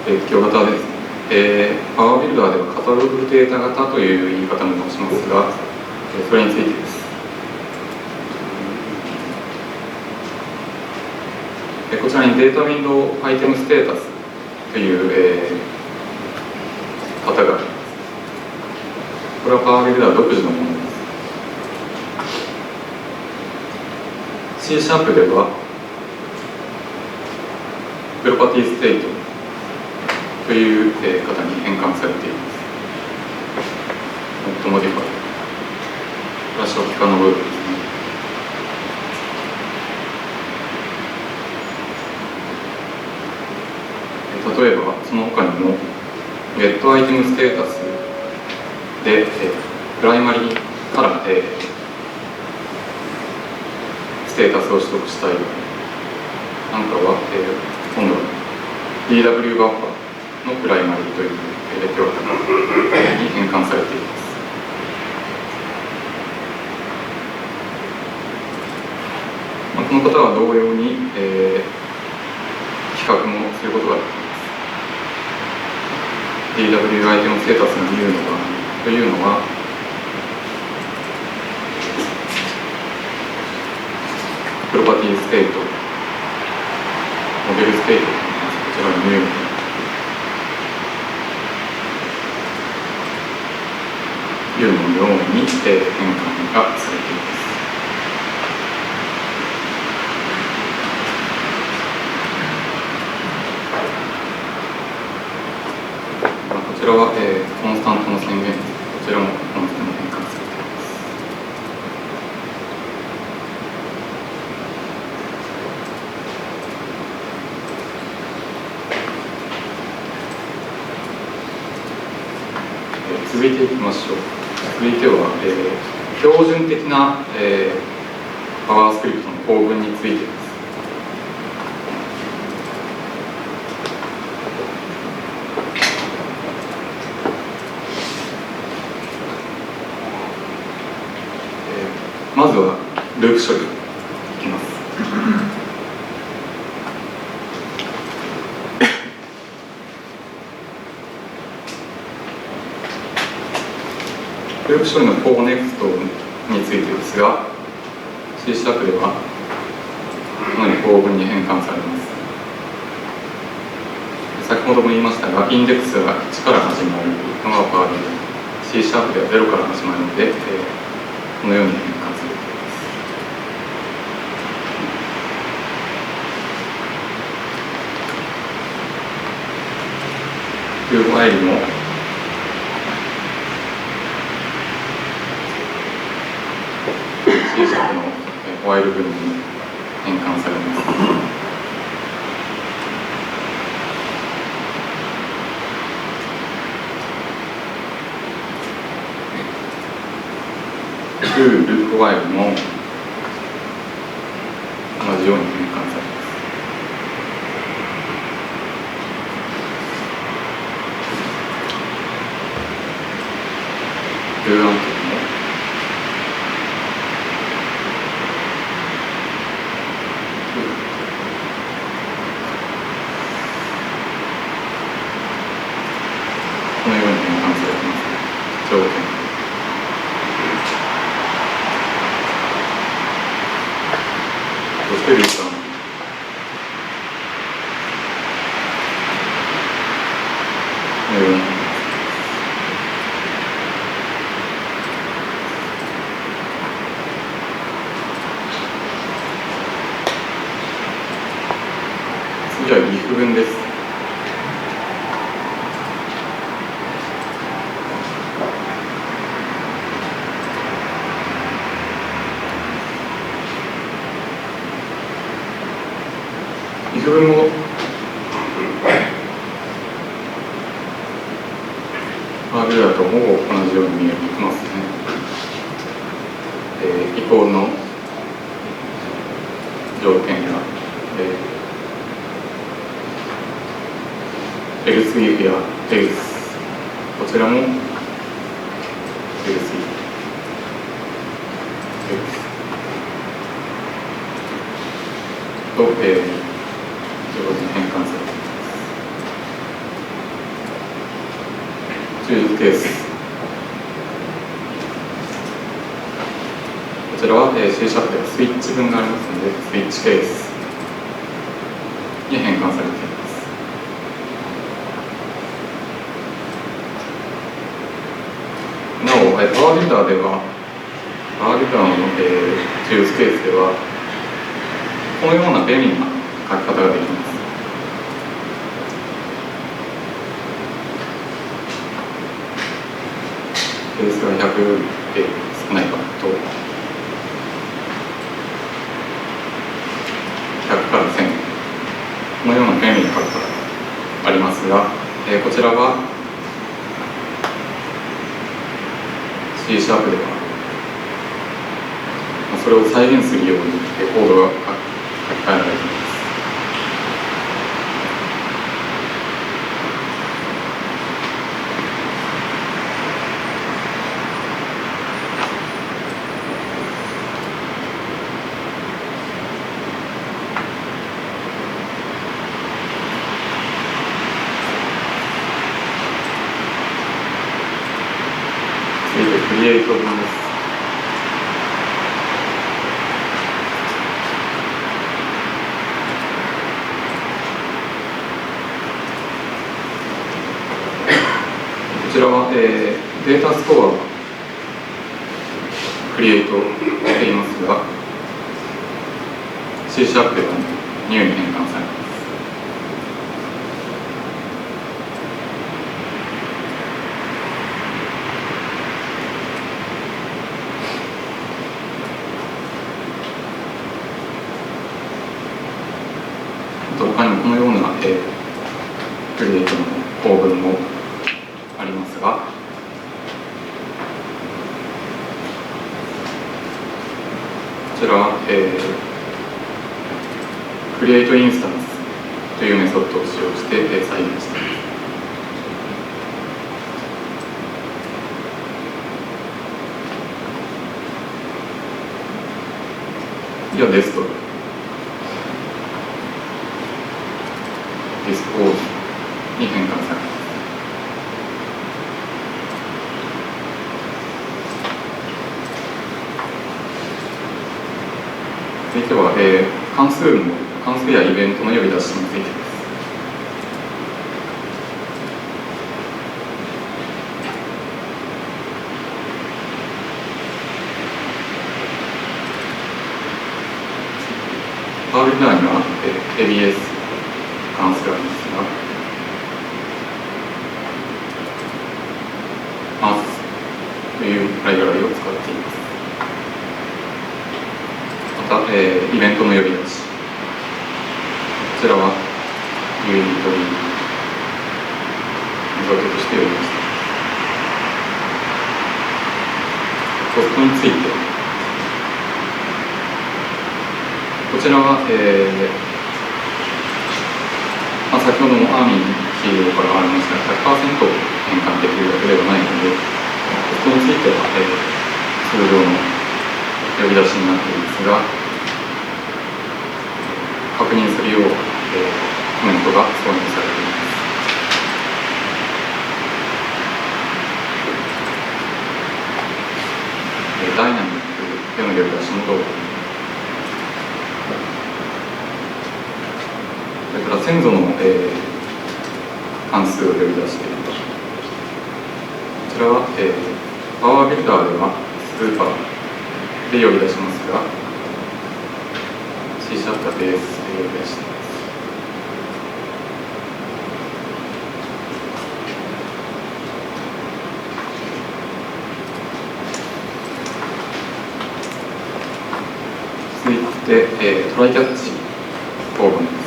[SPEAKER 3] 別居型ですね。パワービルダーではカタログデータ型という言い方もしますが、それについてです。こちらにデータウィンドウアイテムステータスという、型があります。これはパワービルダー独自のものです。C シャープではプロパティステートという、型に変換されています。モディファイ。これは初期化の部分ですね。例えばその他にもゲットアイテムステータスで、プライマリから、ステータスを取得したいなんかは、今度は DW バッファーのプライマリという表記に変換されています。この方は同様に、比較もすることができます。DW アイテムステータスが見るのかというのは、プロパティステート、モデルステート、こちらに見るのかというのように、変換がされています。こちらは、コンスタントの宣言、こちらもコンスタントに変換されています。続いていきましょう。続いては、標準的な、パワースクリプトの構文についてです。まずはループ処理いきます。ループ処理のフォーネクストについてですが、C#ではこのように構文に変換されます。先ほども言いましたが、インデックスが1から始まるのがパービル、C# では0から始まるので、このように変換されています。ループワイルもC# のホワイル文に変換されます。ループワイルも同じように変換されます。ルーアンケートもこのように変換されています。条件そしてリターン。このように次は if 文です。if 文もPowerBuilderとほぼ同じように見えますね。イコールの条件や、else if や else こちらも else if else と、上手に変換されています。注意ケース。こちらは C# ではスイッチ文がありますので、スイッチケースに変換されています。なお、PowerBuilder では、PowerBuilder のチューズケースでは、このような便利な書き方ができます。ケースが100より少ないかと、100から1000、このような便利な書き方がありますが、こちらは C# ではそれを再現するようにコードが書き換えられています。続いてクリエイト文です。こちらは、データストアをクリエイトしていますが、C# ではニューに変換されます。他にもこのような、クリエイトの構文もありますが、こちらは、クリエイトインスタンスというメソッドを使用して、再現しています。次はデストロイ。ディスポーズに変換されます。続いては、関数やイベントの呼び出しについてです。PowerBuilder には、ABS 関数がありますが、Math というライブラリを使っています。また、イベントの呼び出し。こちらは UID というメソッドとして呼び出しています。コストについて、こちらは、先ほどもアーミー CEO からありましたが 100% 変換できるわけではないので、コストについては、通常の呼び出しになっていますが、確認するよう、コメントが挿入されています。ダイナミックでの呼び出しもどうか。それから先祖の、関数を呼び出している。こちらは、PowerBuilder ではスーパーで呼び出しますが、C# ベースで呼び出しています。続いて、トライキャッチオーブンです。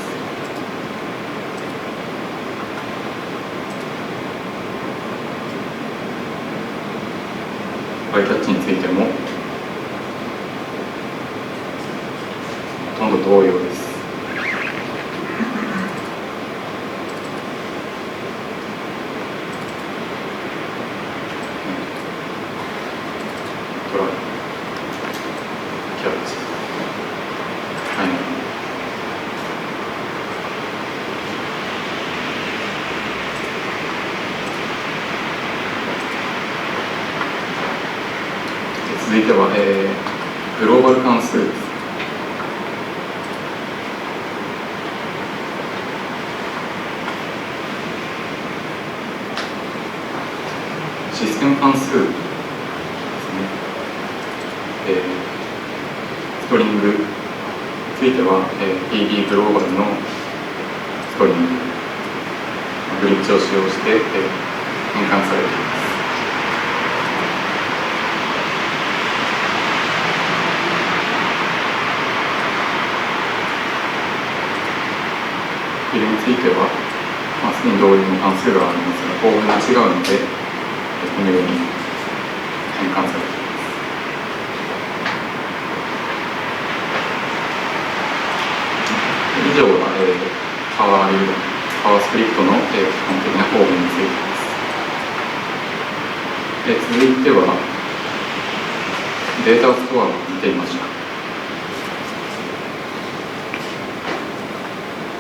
[SPEAKER 3] トライキャッチについてもほとんど同様です。トライキャッチ、はい、続いては、グローバル関数です。システム関数ですね。ストリングについては、PB グローバルのストリング、ブリッジを使用して、変換されています。フィルについては、すでに同様の関数がありますが、構文が違うので、このように変換されています。以上が、PowerScript の、基本的な構文についてです。続いては、データストアを見てみましょう。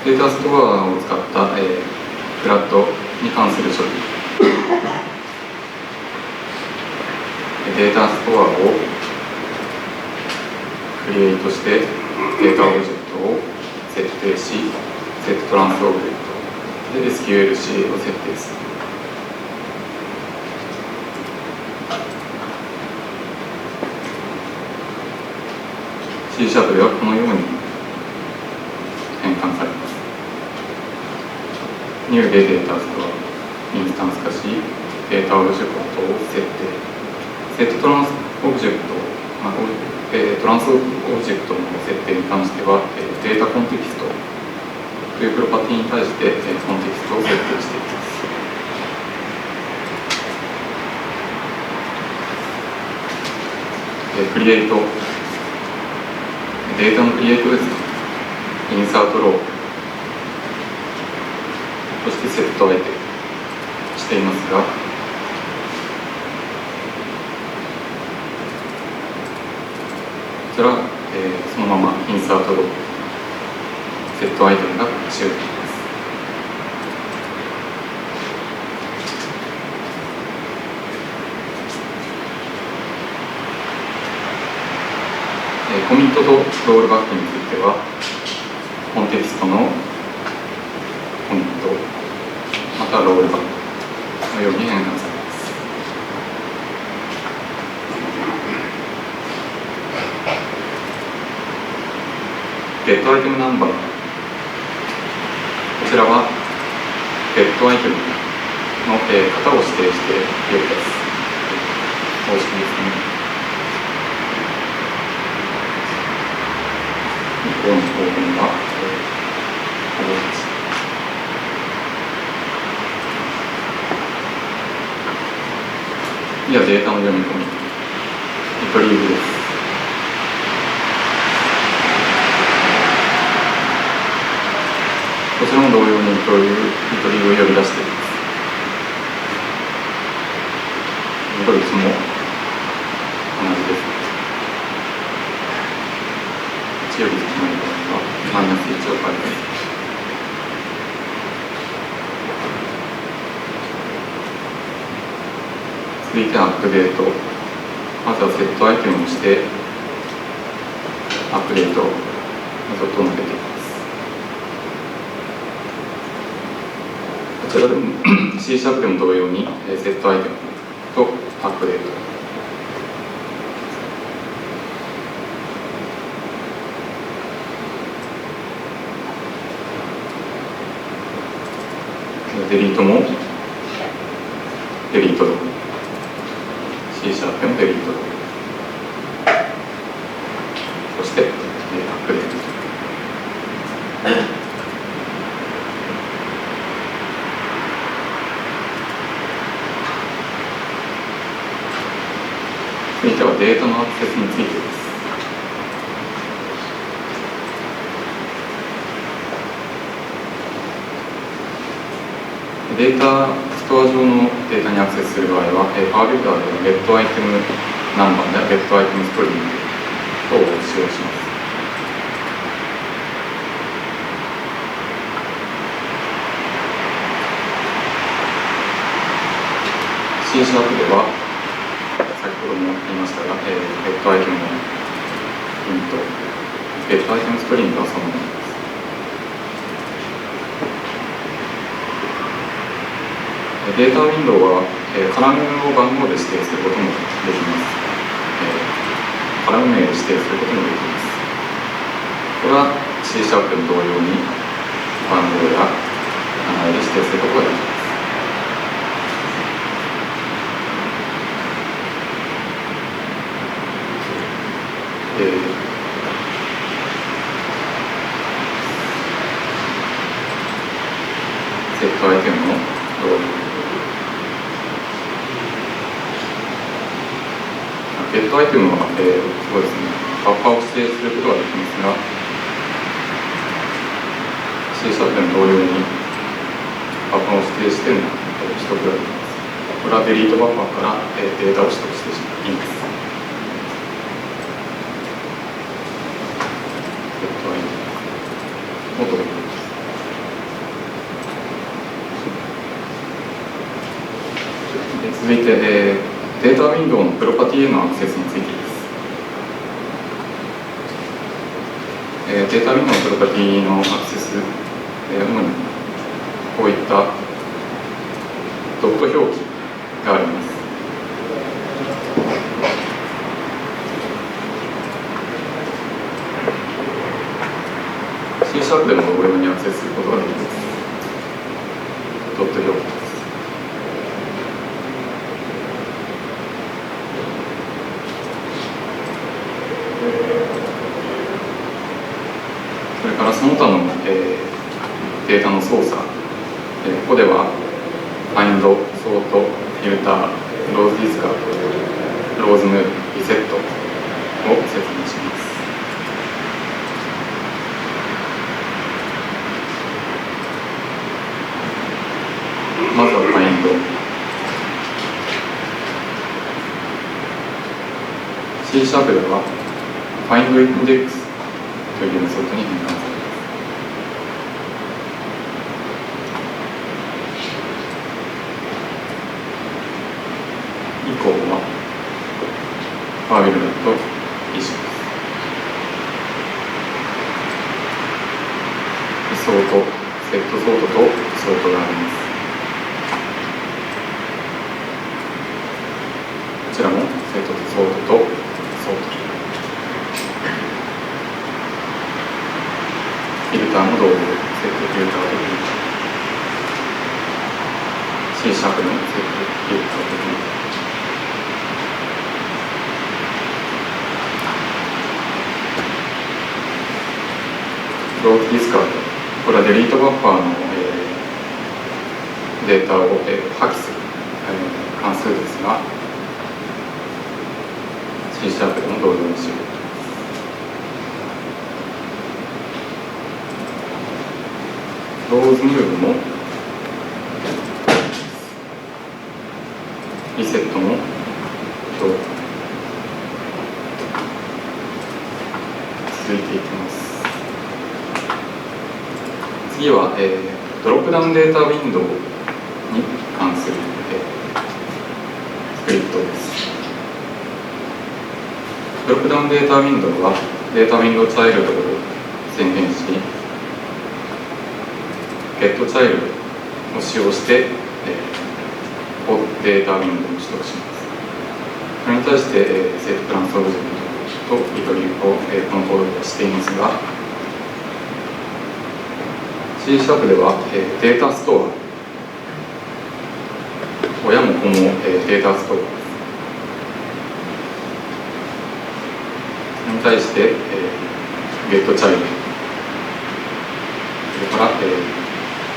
[SPEAKER 3] データストアを使った、フラットに関する処理。データストアをクリエイトして、データオブジェクトを設定し、セットトランスオブジェクトで SQLC を設定する。C# ではこのように変換されます。ニューでデータストアインスタンス化し、データオブジェクトを設定。セットトランスオブジェクト、トランスオブジェクトの設定に関しては、データコンテキストというプロパティに対して、コンテキストを設定していきます。クリエイト、データのクリエイトですね。インサートロー、そしてセットアイテムしていますが、こちらそのままインサートローセットアイテムが使用できます。コミットとロールバックについては、コンテキストのコミット、またはロールバックのように変換されます。ゲットアイテムナンバー、こちらはゲットアイテムの型を指定してよいです。方式ですね。この方面は、データの読み込み、リトリーブです。こちらも同様にリトリーブを呼び出しています。これいつも同じです。1より少ない場合はマイナス1を書いて、続いてアップデート。まずはセットアイテムをしてアップデートのドットを載せていきます。こちらでもC# でも同様にセットアイテムとアップデート、デリートもデリートド、C# もデリートド、そしてアップデート。続いてはデータのアクセスについてです。データストア上のデータにアクセスする場合は、PowerBuilder ではゲットアイテムナンバーやゲットアイテムストリング等を使用します。C# では先ほども言いましたが、ゲットアイテムのイント、ゲットアイテムストリングはそのものです。データウィンドウは、カラムを番号で指定することもできます。カラム名で指定することもできます。これは C# でも同様に番号や名前で指定することができます。セットアイテムのロール、ゲットアイテムは、そうですね、バッファーを指定することができますが、C# でも同様にバッファーを指定しての取得ができます。これはデリートバッファーからデータを取得しています。ゲットアイテムを取得です。続いて、データウィンドウのプロパティへのアクセスについてです。データウィンドウのプロパティのアクセス、主にこういったドット表記があります。C# でも同様にアクセスすることができます。ドット表記です。それからその他の、データの操作、ここでは Find、Sort、Filter、Rows Discard、Rows Move、Reset を説明します。まずは Find。C# では Find Index というメソッドに変換されます。以降はPowerBuilderと一緒です。ソート、セットソートとソートがあります。こちらもセットとソートとソート。フィルターも同様、セットフィルターとフィルター。C#のセットフィルターとフィルター。フロートディスカード、これはデリートバッファーの、データを、破棄する、関数ですが、C# でも同様にしよう。クローズムーブも、リセットも、続いていきます。次は、ドロップダウンデータウィンドウに関する、スクリプトです。ドロップダウンデータウィンドウはデータウィンドウチャイルドを宣言し、ゲットチャイルドを使用して、データウィンドウを取得します。それに対して、セットトランスオブジェクトとリトリーブを、コントロールしていますが、C# では、データストア、親も子も、データストアです。それに対して、ゲットチャイルド、それから、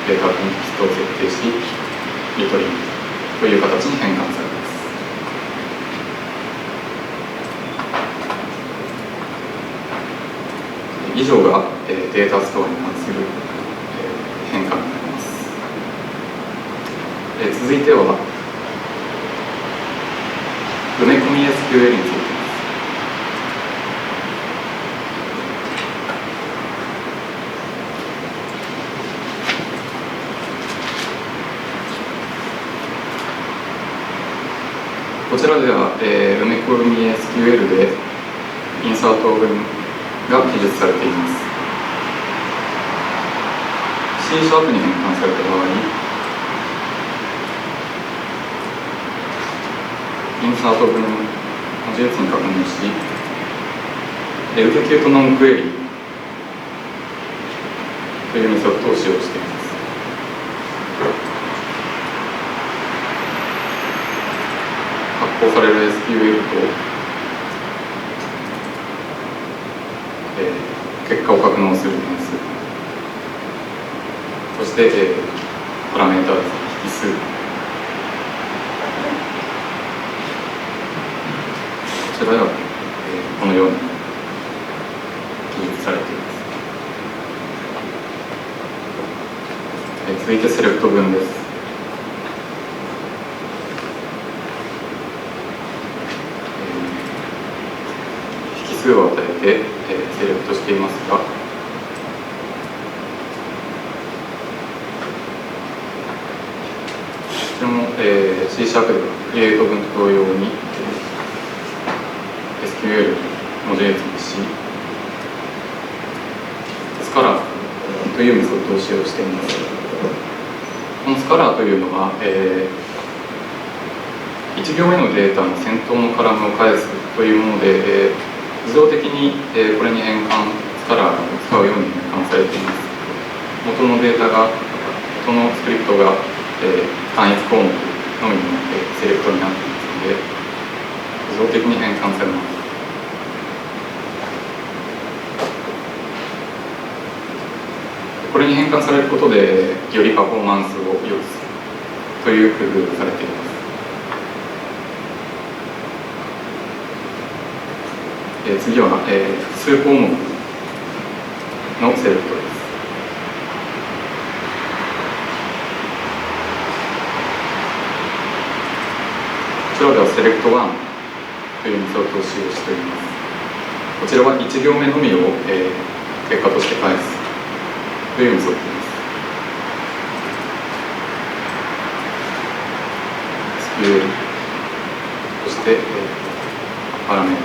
[SPEAKER 3] データコンテキストを設定し、リトリーブという形に変換されます。以上が、データストアに関する、変換になります。続いては、埋め込み SQL についてです。こちらでは、埋め込み SQL でインサート文が記述されています。C# に変換された場合、インサート文を文字列に確認し、エグゼキュートノンクエリというメソッドを使用しています。発行される SQL と、結果を格納する変数、そして、パラメータ引数、こちらでは、このように記述されています。続いてセレクト文です。引数を与えて、セレクトしていますが、こちらも、C# ではクリエイト文と同様に SQL 文字列にし、スカラーというメソッドを使用しています。このスカラーというのは、1行目のデータの先頭のカラムを返すというもので、自動的に、これに変換、スカラーを使うように変換されています。元のデータが、元のスクリプトが、単一項目のみになってセレクトになっていますので、自動的に変換されます。これに変換されることで、よりパフォーマンスを良くするという工夫がされています。次は、複数項目のセレクトです。こちらではセレクト1というメソッドを使用しております。こちらは1行目のみを、結果として返すというメソッドです。SQL そして、パラメー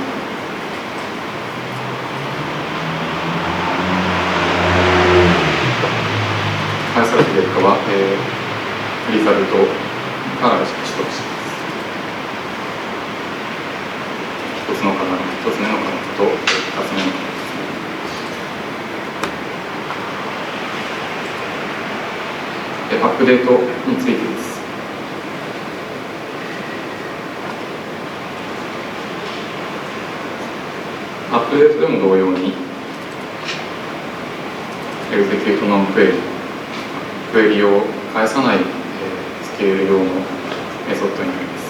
[SPEAKER 3] タ返された結果は、リザルトから取得します。1つ目のカラムと2つ目のカラムアップデートについてです。アップデートでも同様にエグゼキュートノンクエリクエリを返さない、スケール用のメソッドになります。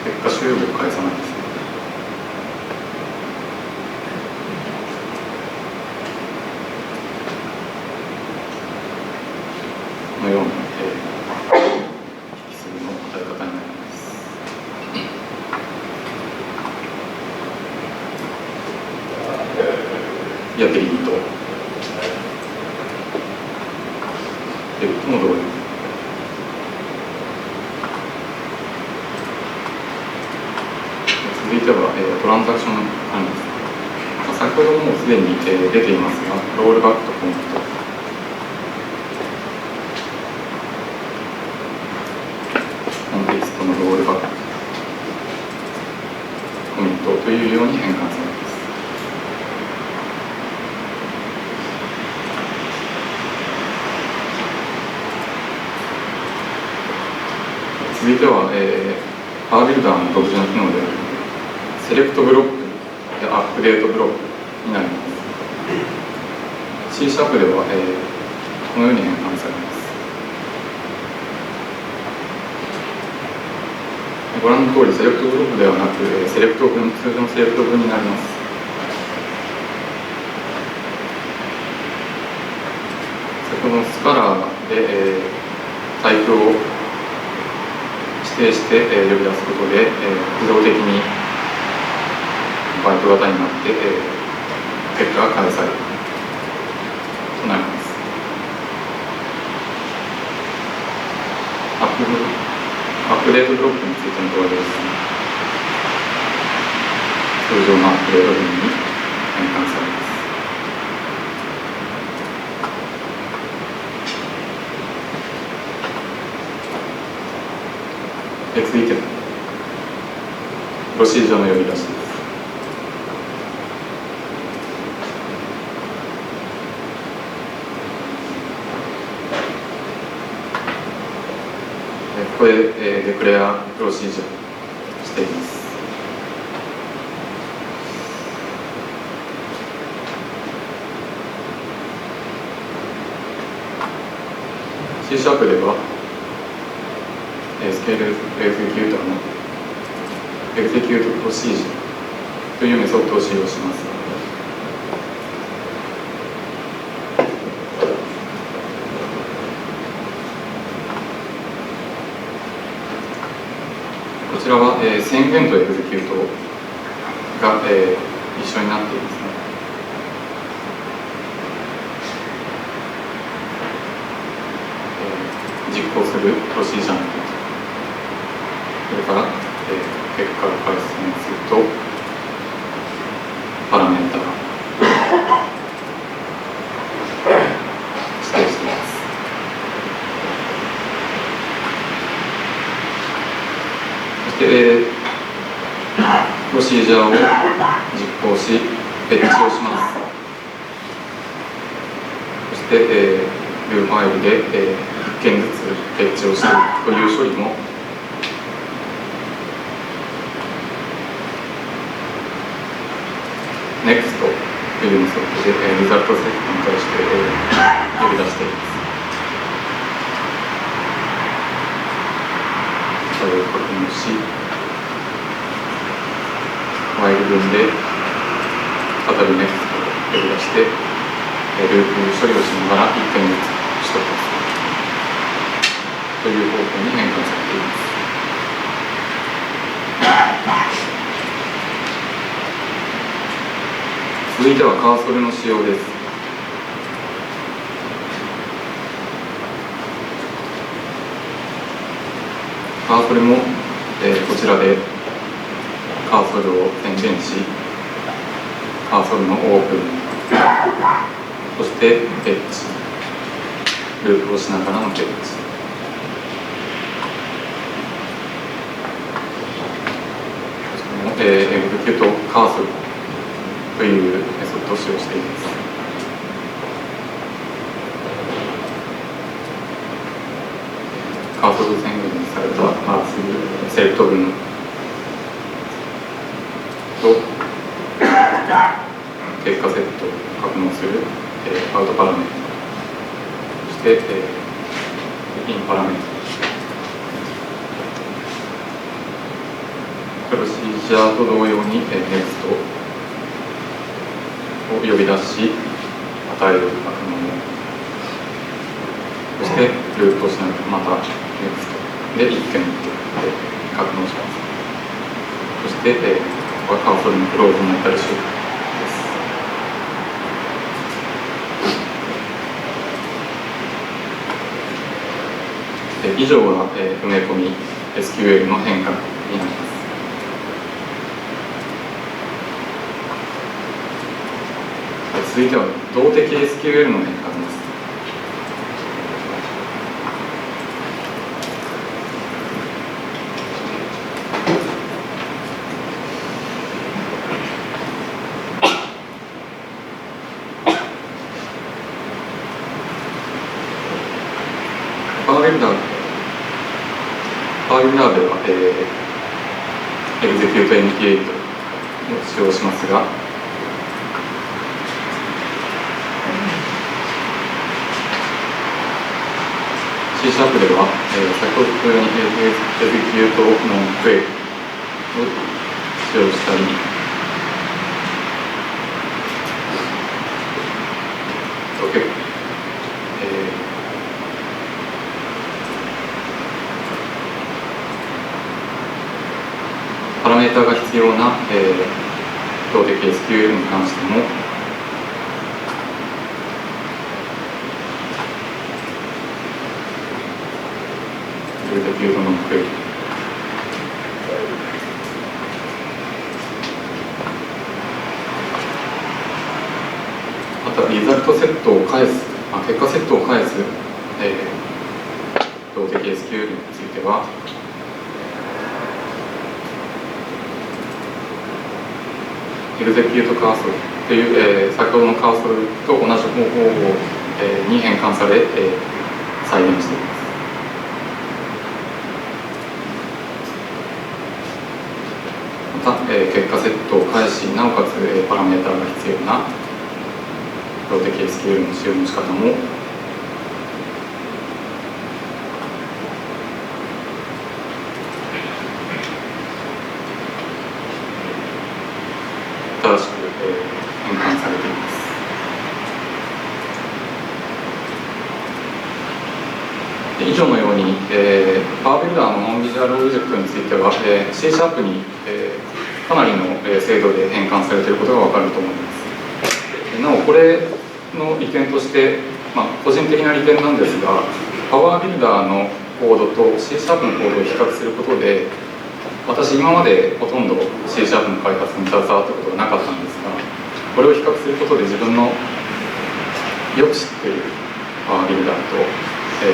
[SPEAKER 3] 結果集合を返さないですね。このような、引数の答え方になります。デリートも同様。続いては、トランザクション管理です。先ほどもうすでに、出ていますが、ロールバックとコミット、コンテキストのロールバック、コミットというように変換されます。続いては、PowerBuilder の独自の機能であるセレクトブロックでアップデートブロックになります。C# では、このように変換されます。ご覧の通りセレクトブロックではなくセレクト文、通常のセレクト文になります。先ほどのスカラーで、タイプを指定して、呼び出すことで、自動的にバイト型になって、結果が返されるとなります。アップデートブロックについての動画です。通常のアップデート文に変換されます。続いてプロシージャーの呼び出しです。ここで、デクレアプロシージャーしています。C# ではスケールエグゼキューターのエグゼキュートプロシージャーというメソッドを使用します。こちらは、宣言とエグゼキュートが、一緒になっていますね。実行するプロシージャーのこと、それから、結果を返す変数とパラメータ指定しています。そして、プロシージャーを実行しフェッチをします。そして、ルーファイルで、1件ずつフェッチをしていくという処理もNEXT というメソッドで、リザルトセットに対して、呼び出しています。これを確認し、ワイル文で再び NEXT を呼び出して、ループ処理をしながら1件ずつ取得するという方法に変換されています。続いてはカーソルの使用です。カーソルも、こちらでカーソルを点々し、カーソルのオープン、そしてエッジ、ループをしながらのエッジ、エグゼキュートカーソルというメソッドを使用しています。カーソル宣言されたパーツセレクト群と結果セットを格納するアウトパラメータ、そしてインパラメータ、プロシージャーと同様に NEXT を呼び出し与える格納、そしてループをしながらまた NEXT で1件格納します。そして、カーソルのクローズになったりします。以上が、埋め込み SQL の変化になります。続いては動的 SQL の変化です。PowerBuilder では、Execute NT8 を使用しますが、C# では、先ほどのように Execute Non-Query を使用したり、パラメータが必要な、動的 SQL に関してもExecute Non-Query、またリザルトセットを返す、結果セットを返す、動的 SQL についてはエグゼキュートカーソルという、先ほどのカーソルと同じ方法を、に変換され、再現しています。また、結果セットを返し、なおかつ、パラメータが必要な動的 SQL の使用の仕方も正しく、変換されています。以上のように、PowerBuilder のノンビジュアルオブジェクトについては、C# に、かなりの、精度で変換されていることが分かると思います。なお、これの利点として、個人的な利点なんですが、PowerBuilder のコードと C# のコードを比較することで、私、今までほとんど C# の開発に携わったことがなかったんですが、これを比較することで自分のよく知っているPowerBuilder と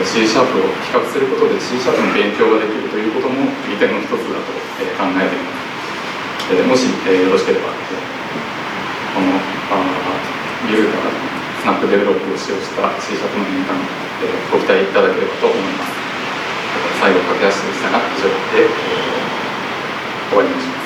[SPEAKER 3] C# を比較することで C# の勉強ができるということも利点の一つだと考えています。もしよろしければ、このビルダー、スナップデベロップを使用した C# の変換、ご期待いただければと思います。最後、駆け足でしたが、以上で終わりましょう。